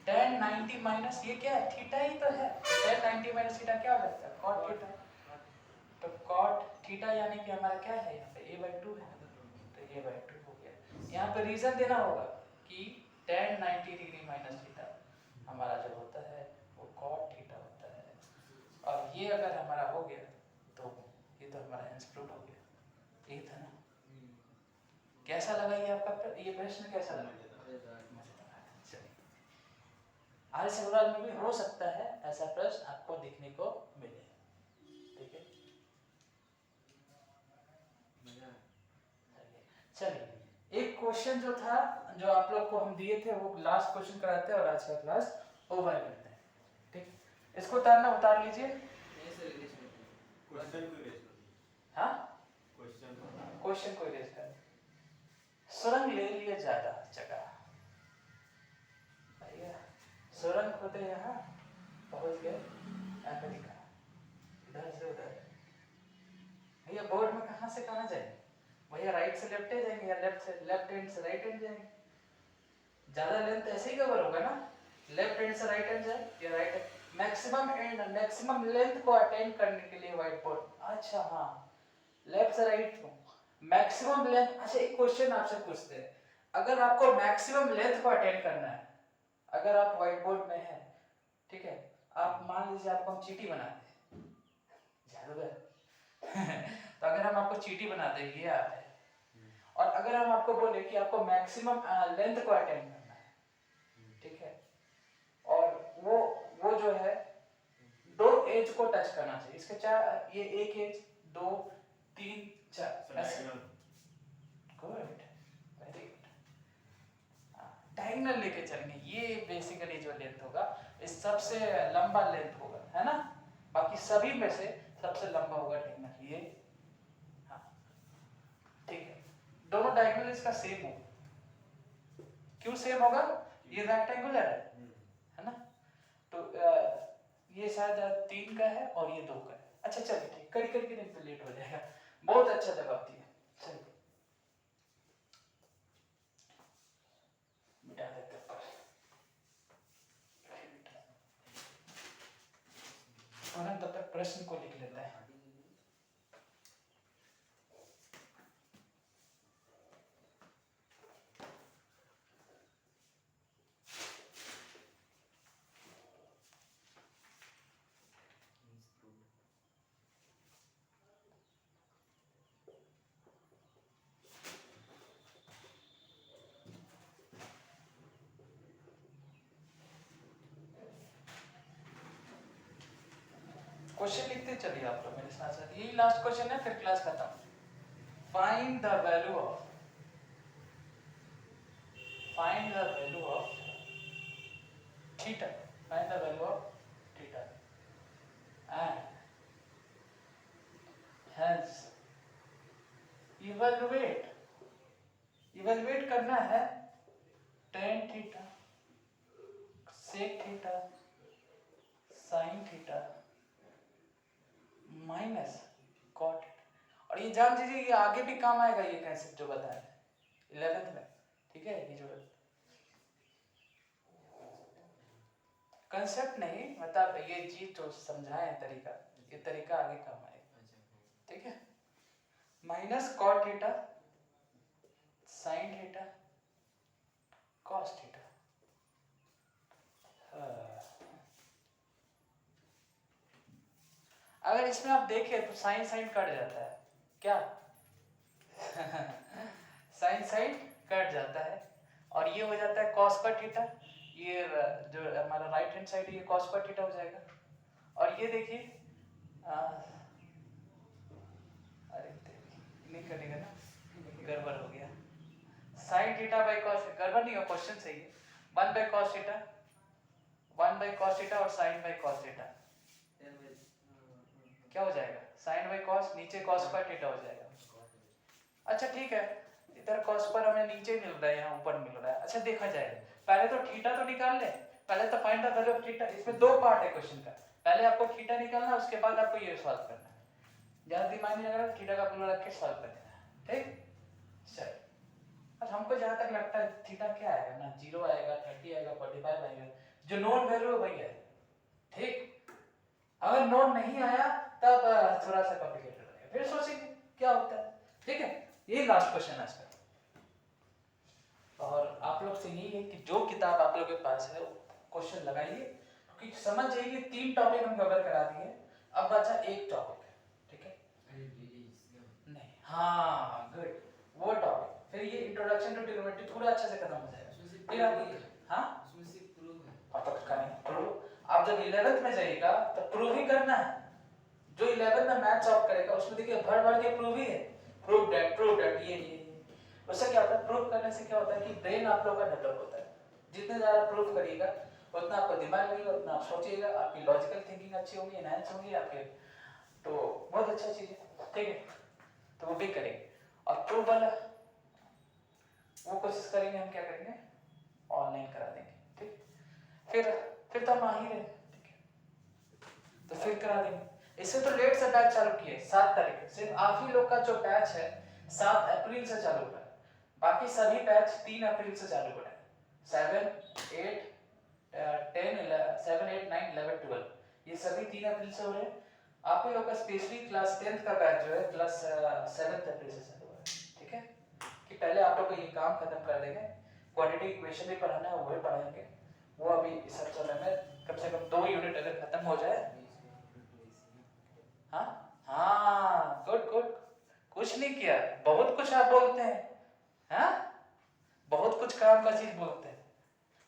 tan 90 माइनस ये क्या है, थीटा ही तो है, tan 90 माइनस थीटा क्या हो जाता है cot थीटा, तो cot थीटा यानी कि हमारा क्या है यहाँ पे a बाई 2 है, तो a बाई 2 हो गया। यहाँ पे रीजन देना होगा कि tan 90 डिग्री माइनस थीटा हमारा जो होता है वो cot थीटा होता है, और ये अगर हमारा हो गया तो ये तो हमारा हेंस प्रूफ हो गया, यही था ना। कैसा लगा ये आपका ये प्रश्न, कैसा लगा? चलिए आज सवाल में भी हो सकता है ऐसा प्रश्न आपको देखने को मिले, ठीक है। चलिए एक क्वेश्चन जो था, जो आप लोग को हम दिए थे वो लास्ट क्वेश्चन कराते हैं और आज का क्लास ओवर करते हैं, ठीक। इसको उतारना उतार लीजिए, क्वेश्चन को रेज कर, हाँ क्वेश्चन को इरेज कर, सुरंग ले लिए ज्यादा जगह, भैया सुरंग खोदे यहाँ पहुंच गए अमेरिका, इधर से उधर, भैया बोर्ड में कहाँ से कहाँ जाए, भैया राइट से लेफ्ट जाएंगे या लेफ्ट हैंड से राइट हैंड जाएंगे, ज्यादा लेंथ ऐसे ही कवर होगा ना, लेफ्ट हैंड से राइट हैंड जाए या राइट हैंड, मैक्सिमम लेंथ को अटेन करने के लिए व्हाइट बोर्ड, अच्छा हाँ लेफ्ट से राइट को मैक्सिमम लेंथ। अच्छा एक क्वेश्चन आपसे पूछते हैं, अगर आपको मैक्सिमम लेंथ को अटेंड करना है, अगर आप व्हाइट बोर्ड में हैं, ठीक है, आप मान लीजिए आपको हम चीटी बनाते हैं जादूगर तो अगर हम आपको चीटी बनाते हैं, ये आप है, और अगर हम आपको बोले कि आपको मैक्सिमम लेंथ को अटेंड करना है, ठीक है, और वो जो है दो एज को टच करना चाहिए, इसके चार, ये एक एज, दो, तीन, चार, ऐसे। Good, very good. डायगोनल लेके चलेंगे, ये बेसिकली जो लेंथ होगा इस सबसे लंबा लेंथ होगा, है ना, बाकी सभी में से सबसे लंबा होगा डायगोनल ये। हाँ ठीक है, दोनों डायगोनल इसका सेम होगा। क्यों सेम होगा? ये रेक्टेंगुलर है ना, तो ये शायद 3 का है और ये 2 का है। अच्छा चलिए ठीक, कड़ी कड़ी के दिन लेट हो जाएगा। बहुत अच्छा जवाब दिया, चलिए मिटा देते हैं पर। और हम तब तक प्रश्न को लिख लेते हैं। क्वेश्चन लिखते चलिए आप लोग मेरे साथ साथ, यही लास्ट क्वेश्चन है फिर क्लास खत्म। Find the value of theta, find the value of theta and hence evaluate करना है tan theta, sec theta, sin theta minus cot theta. और ये जान दीजिए ये आगे भी काम आएगा, ये कंसेप्ट जो बताया 11th में, ठीक है, ये जो कंसेप्ट नहीं मतलब ये चीज जो समझाए हैं तरीका, ये तरीका आगे काम आएगा, ठीक है। Minus cot theta, sin theta, cos theta. अगर इसमें आप देखें तो साइन साइन कट जाता है क्या साइन साइन कट जाता है और ये हो जाता है cos पर थीटा, ये जो हमारा राइट हैंड साइड ये cos पर थीटा हो जाएगा। और ये देखिए अरे नहीं करेगा ना, गड़बड़ हो गया। साइन थीटा बाई cos, गड़बड़ नहीं हो, क्वेश्चन सही है। 1 by cos theta, 1 by cos theta और साइन बाई cos थीटा क्या हो जाएगा? साइन बाई cos, नीचे cos पर थीटा हो जाएगा। अच्छा ठीक है, इधर cos पर हमें नीचे मिल रहा है, यहाँ ऊपर मिल रहा है। अच्छा देखा जाएगा, पहले तो थीटा तो निकाल ले, पहले तो find the value of theta. इसमें 2 पार्ट है क्वेश्चन का, पहले आपको थीटा निकालना है, उसके बाद आपको ये सॉल्व करना है। ज्यादा दिमाग नहीं लगा, थीटा का प्लूरल रख के सॉल्व कर देना है, ठीक। चल अब हमको जहां तक लगता है थीटा क्या आएगा ना, 0 आएगा, 30 आएगा, 45 आएगा, जो नोन वैल्यू है वही है, ठीक। अगर नोन नहीं आया तब थोड़ा सा कॉम्प्लिकेटेड हो जाएगा, फिर सोचेंगे क्या होता है, ठीक है। यही लास्ट क्वेश्चन आज का, और आप लोग से यही है कि जो किताब आप लोग के पास है क्वेश्चन लगाइए, क्योंकि समझ जाइए 3 टॉपिक हम कवर करा दिए, अब बचा एक टॉपिक, ठीक है। नहीं, हाँ गुड, वो टॉपिक, फिर ये इंट्रोडक्शन टू ट्रिग्नोमेट्री पूरा अच्छे से खत्म हो जाएगा। फिर आप हाँ पता करें प्रूफ, आप जब 11th में जाइएगा तो प्रूव ही करना है। जो 11th में मैथ सॉल्व करेगा उसमें देखिए भर भर के प्रूव ही है, प्रूव दैट ये उससे क्या होता है, प्रूव करने से क्या होता है कि ब्रेन आप लोग का डेवलप होता है। जितने ज़्यादा प्रूव करिएगा उतना आपको दिमाग लगेगा, उतना आप सोचिएगा, आपकी लॉजिकल थिंकिंग अच्छी होगी, एनहांस होगी आपके, तो बहुत अच्छा चीज़ है, ठीक है। तो वो भी करेंगे, और प्रूव वाला वो कोशिश करेंगे, हम क्या करेंगे ऑनलाइन करा देंगे, ठीक। फिर तो हम आ ही रहे, ठीक है, तो फिर करा देंगे। इससे तो लेट से बैच चालू किए 7 तारीख, सिर्फ आप ही लोग का जो बैच है 7 अप्रैल से चालू हुआ है, बाकी सभी बैच 3 अप्रैल से चालू हो रहे हैं। 7, 8, 10, 7, 8, 9, 11, 12 ये सभी 3 अप्रैल से हो रहे हैं। आप ही लोग का स्पेशली क्लास 10th का बैच जो है क्लास 7th तक से हुआ है, ठीक है, कि पहले आप लोग को ये काम खत्म कर देंगे, क्वाड्रेटिक इक्वेशन भी पढ़ाना है वो भी पढ़ाएंगे, वो अभी इस सब समय में कम से कम 2 यूनिट अगर खत्म हो जाए। हाँ हाँ, गुड गुड, कुछ नहीं किया, बहुत कुछ आप बोलते हैं, हाँ बहुत कुछ काम का चीज बोलते हैं,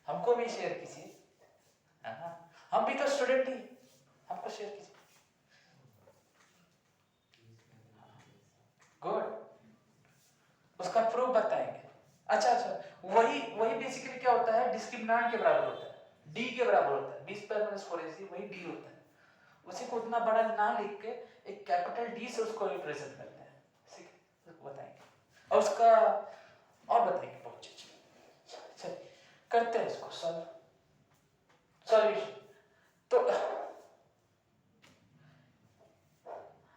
हमको भी शेयर कीजिए, हाँ हम भी तो स्टूडेंट ही, हमको शेयर कीजिए। गुड, उसका प्रूफ बताएंगे। अच्छा अच्छा, वही वही बेसिकली क्या होता है, डिस्क्रिमिनेंट के बराबर होता है, डी के बराबर होता है, 20 पर माइनस 4ac वही डी होता है, उसी को उतना बड़ा ना लिख के एक कैपिटल डी से उसको रिप्रेजेंट करते हैं, ठीक है, उसको बताएंगे और उसका और बताएंगे बहुत चीज। चलिए करते हैं इसको सॉल्यूशन। तो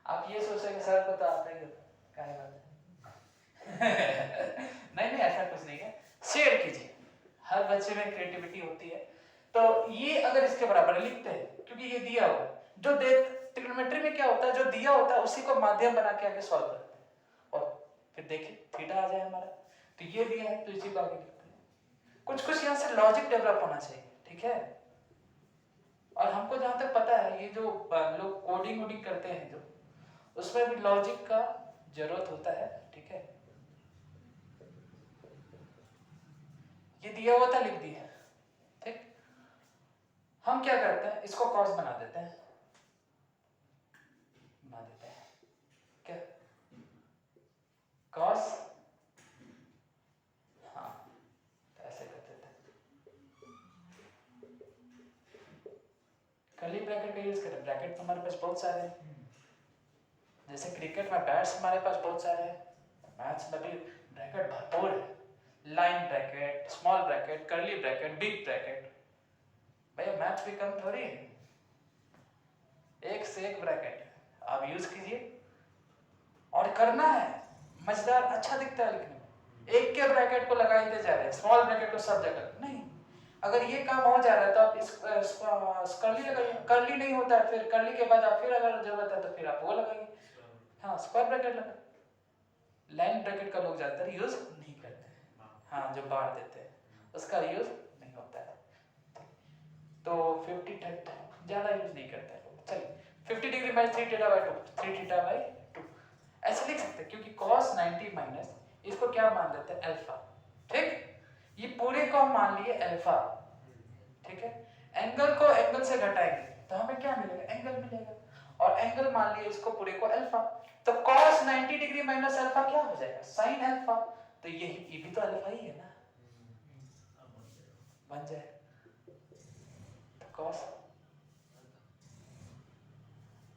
आप ये सोच रहे हैं सर को तो आता ही होता, क्या बात है नहीं नहीं ऐसा कुछ नहीं है, शेयर कीजिए, हर बच्चे में क्रिएटिविटी होती है। तो ये अगर इसके बराबर लिखते हैं क्योंकि ये दिया हुआ है, जो दे ट्रिग्नोमेट्री में क्या होता है, जो दिया होता है उसी को माध्यम बना के आगे सॉल्व करते हैं और फिर देखिए थीटा आ जाए हमारा, तो ये दिया है तो इसी को आगे लिखते हैं। कुछ कुछ यहाँ से लॉजिक डेवलप होना चाहिए, ठीक है, और हमको जहां तक पता है ये जो लोग कोडिंग वोडिंग करते हैं जो, उसमें भी लॉजिक का जरूरत होता है, ठीक है, ये दिया हुआ था लिख दिया, ठीक, हम क्या करते हैं इसको कॉस बना देते हैं, क्या कॉस, हाँ तो ऐसे कर देते हैं, कर्ली ब्रैकेट का यूज करें, ब्रैकेट तो हमारे पास बहुत सारे हैं, जैसे क्रिकेट में बैट्स हमारे पास बहुत सारे हैं, मैथ्स में भी ब्रैकेट भरपूर है, line bracket, small bracket, curly bracket, big bracket, भैया मैथ्स भी कम थोड़ी है, एक से एक ब्रैकेट आप यूज कीजिए और करना है, मजेदार अच्छा दिखता है लिखने में, एक के ब्रैकेट को लगाते जा रहे हैं, स्मॉल ब्रैकेट को सब जगह नहीं, अगर ये काम हो जा रहा है तो आप इस कर्ली लगाइए, कर्ली नहीं होता है फिर कर्ली के बाद आप फिर अगर जरूरत है तो फिर आप वो लगाइए, हाँ स्क्वायर ब्रैकेट लगा, लाइन ब्रैकेट का लोग ज्यादातर यूज नहीं करते हैं, हाँ जो बाढ़ देते हैं उसका यूज नहीं होता है, तो 50 ज्यादा यूज नहीं करते हैं लोग। चलिए 50 degree minus 3 theta by 2, 3 theta by 2 ऐसे लिख सकते हैं, क्योंकि cos 90 माइनस इसको क्या मान लेते हैं अल्फा, ठीक, ये पूरे को हम मान लिए अल्फा, ठीक है, एंगल को एंगल से घटाएंगे तो हमें क्या मिलेगा, एंगल मिलेगा, और एंगल मान लिए इसको पूरे को अल्फा, तो cos 90 डिग्री माइनस अल्फा क्या हो जाएगा, sin अल्फा, तो ये भी तो अल्फा ही है ना, बन जाए तो cos,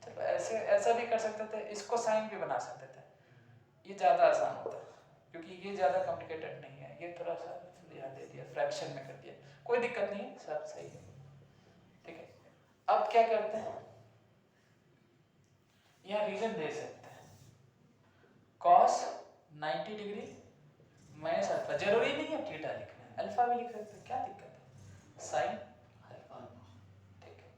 चलो ऐसे ऐसा भी कर सकते थे, इसको साइन भी बना सकते थे, ये ज्यादा आसान होता है क्योंकि ये ज्यादा कॉम्प्लिकेटेड नहीं है, ये थोड़ा सा ध्यान दे दिया, फ्रैक्शन में कर दिया, कोई दिक्कत नहीं है, सब सही है, ठीक है। अब क्या करते हैं, यहाँ रीजन दे सकते हैं, cos 90 डिग्री माइनस अल्फा, जरूरी नहीं है थीटा लिखना है, अल्फा भी लिख सकते हैं, क्या दिक्कत है, साइन अल्फा, ठीक है,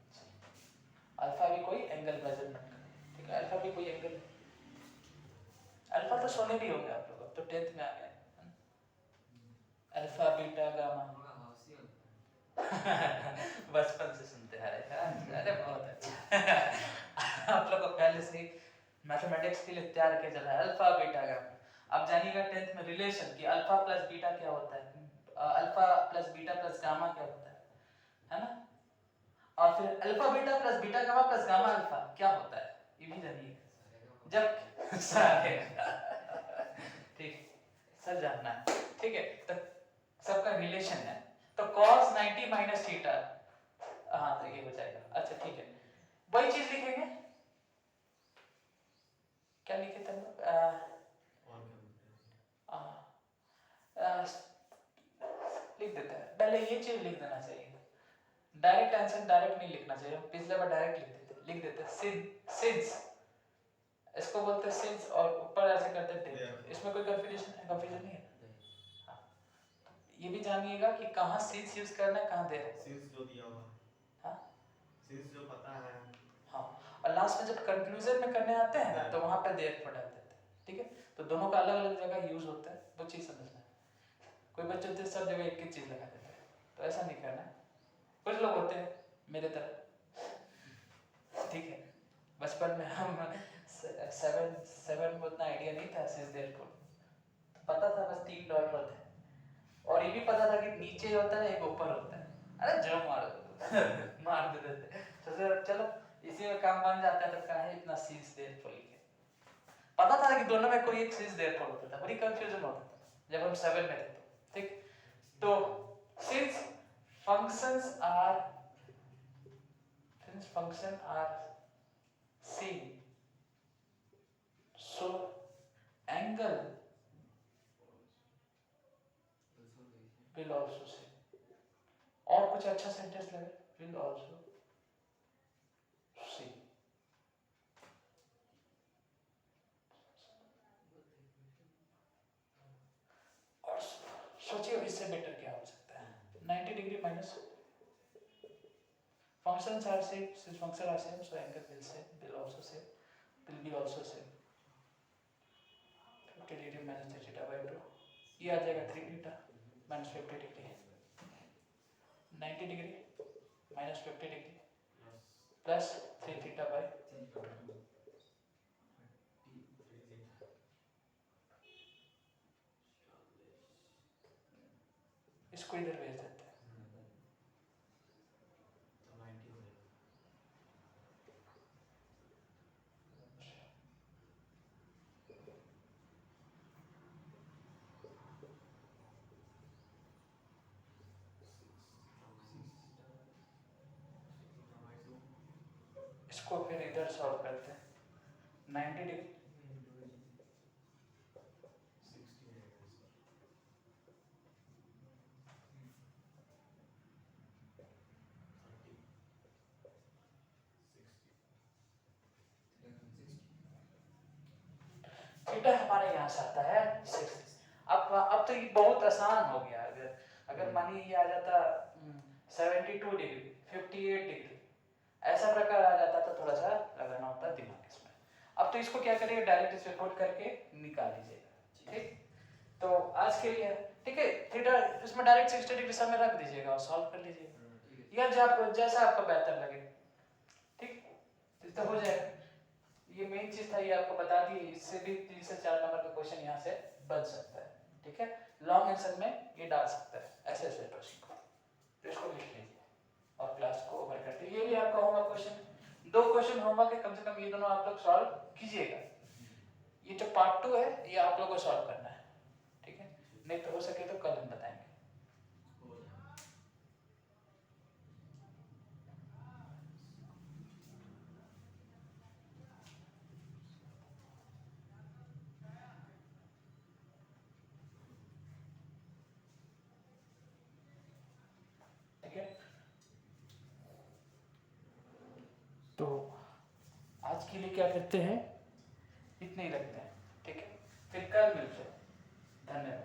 अल्फा भी कोई एंगल मेजर नहीं करे, ठीक है, अल्फा भी कोई एंगल, अल्फा तो सुने भी होंगे आप लोग, तो 10th में आ गए, अल्फा बीटा गामा बचपन से सुनते आ रहे हैं, अरे बहुत अच्छा आप लोग को पहले से ही मैथमेटिक्स के लिए तैयार किया जा रहा है, अल्फा बीटा गामा। अब जानिएगा 10th में रिलेशन कि अल्फा प्लस बीटा क्या होता है, alpha plus beta plus gamma क्या होता है ना, और फिर alpha beta plus beta gamma plus gamma alpha क्या होता है, ये भी जानिएगा जब सारे ठीक सब जानना है, ठीक है, तो सबका रिलेशन है, तो cos 90 माइनस थीटा, हाँ तो ये हो जाएगा, अच्छा ठीक है, वही चीज लिखेंगे, क्या लिखे थे लिख देते हैं, पहले ये चीज लिख देना चाहिए, डायरेक्ट आंसर डायरेक्ट नहीं लिखना चाहिए, हम पिछले बार डायरेक्ट लिख देते सिंस, इसको बोलते हैं सिंस, और ऊपर ऐसे करते हैं, इसमें कोई कंफ्यूजन नहीं है, ये भी जानिएगा कि कहाँ सिंस यूज करना है, कहाँ दे रहे हैं, सिंस जो दिया हुआ है, हाँ सिंस जो पता है, हाँ, और लास्ट में जब कंक्लूजन में करने आते हैं ना तो वहां पे देयरफॉर डाल देते हैं, ठीक है। तो दोनों का अलग अलग जगह यूज होता है, वो चीज समझना है। कोई बच्चे होते हैं सब जगह एक ही चीज लगा देते हैं, तो ऐसा नहीं करना है। कुछ लोग होते हैं मेरे तरह, ठीक है, बचपन में हम 7 में उतना आइडिया नहीं था सिंस देयरफॉर, पता था बस 3 डॉट होते हैं, और ये भी पता था कि नीचे होता है एक ऊपर होता है, अरे जो मार देते थे। तो चलो इसी में काम बन जाता है, तो काहे इतना सीज देयरफॉर लिखे। पता था कि दोनों में कोई एक सीज देयरफॉर होता था, बड़ी कंफ्यूजन होता था जब हम 7 में थे तो, ठीक। तो since functions are same, so angle will also same। और कुछ अच्छा सेंटेंस लगे, will also same। और सोचिए इससे बेटर क्या हो सकता है, 90 degree minus functions are same, since functions are same, so angle will also same, will be also same। 50 degree minus theta by 2, ये आ जाएगा 3 theta minus 50 degree, 90 degree minus 50 degree plus 3 theta by, इसको इधर भेज देते हैं। इसको फिर इधर सॉल्व करते हैं, 90 डिग्री थीटा हमारे यहाँ से आता है 60। अब तो ये बहुत आसान हो गया, अगर मानिए ये आ जाता 72 डिग्री 58 डिग्री ऐसा प्रकार आ जाता तो थोड़ा सा लगाना होता दिमाग इसमें। अब तो इसको क्या करिए, डायरेक्ट इसे पुट करके निकाल लीजिएगा, ठीक। तो आज के लिए ठीक है, थीटा इसमें डायरेक्ट 60 डिग्री समय रख दीजिएगा और सॉल्व कर लीजिएगा, या जैसा आपको बेहतर लगे, ठीक। तो हो जाएगा। ये मेन चीज था, ये आपको बता दी, इससे भी 3 से 4 नंबर का क्वेश्चन यहाँ से बन सकता है, ठीक है। लॉन्ग आंसर में ये डाल सकता है ऐसे ऐसे क्वेश्चन को, तो इसको लिख लीजिए और क्लास को ओवर करते हैं। ये भी आपका होमवर्क क्वेश्चन, 2 क्वेश्चन होमवर्क है, कम से कम ये दोनों आप लोग सॉल्व कीजिएगा। ये जो पार्ट 2 है ये आप लोगों को सॉल्व करना है, ठीक है, नहीं तो हो सके तो कल हम बताएंगे। ठीक है, तो आज के लिए क्या करते हैं, इतने ही रखते हैं, ठीक है, फिर कल मिलते हैं। धन्यवाद।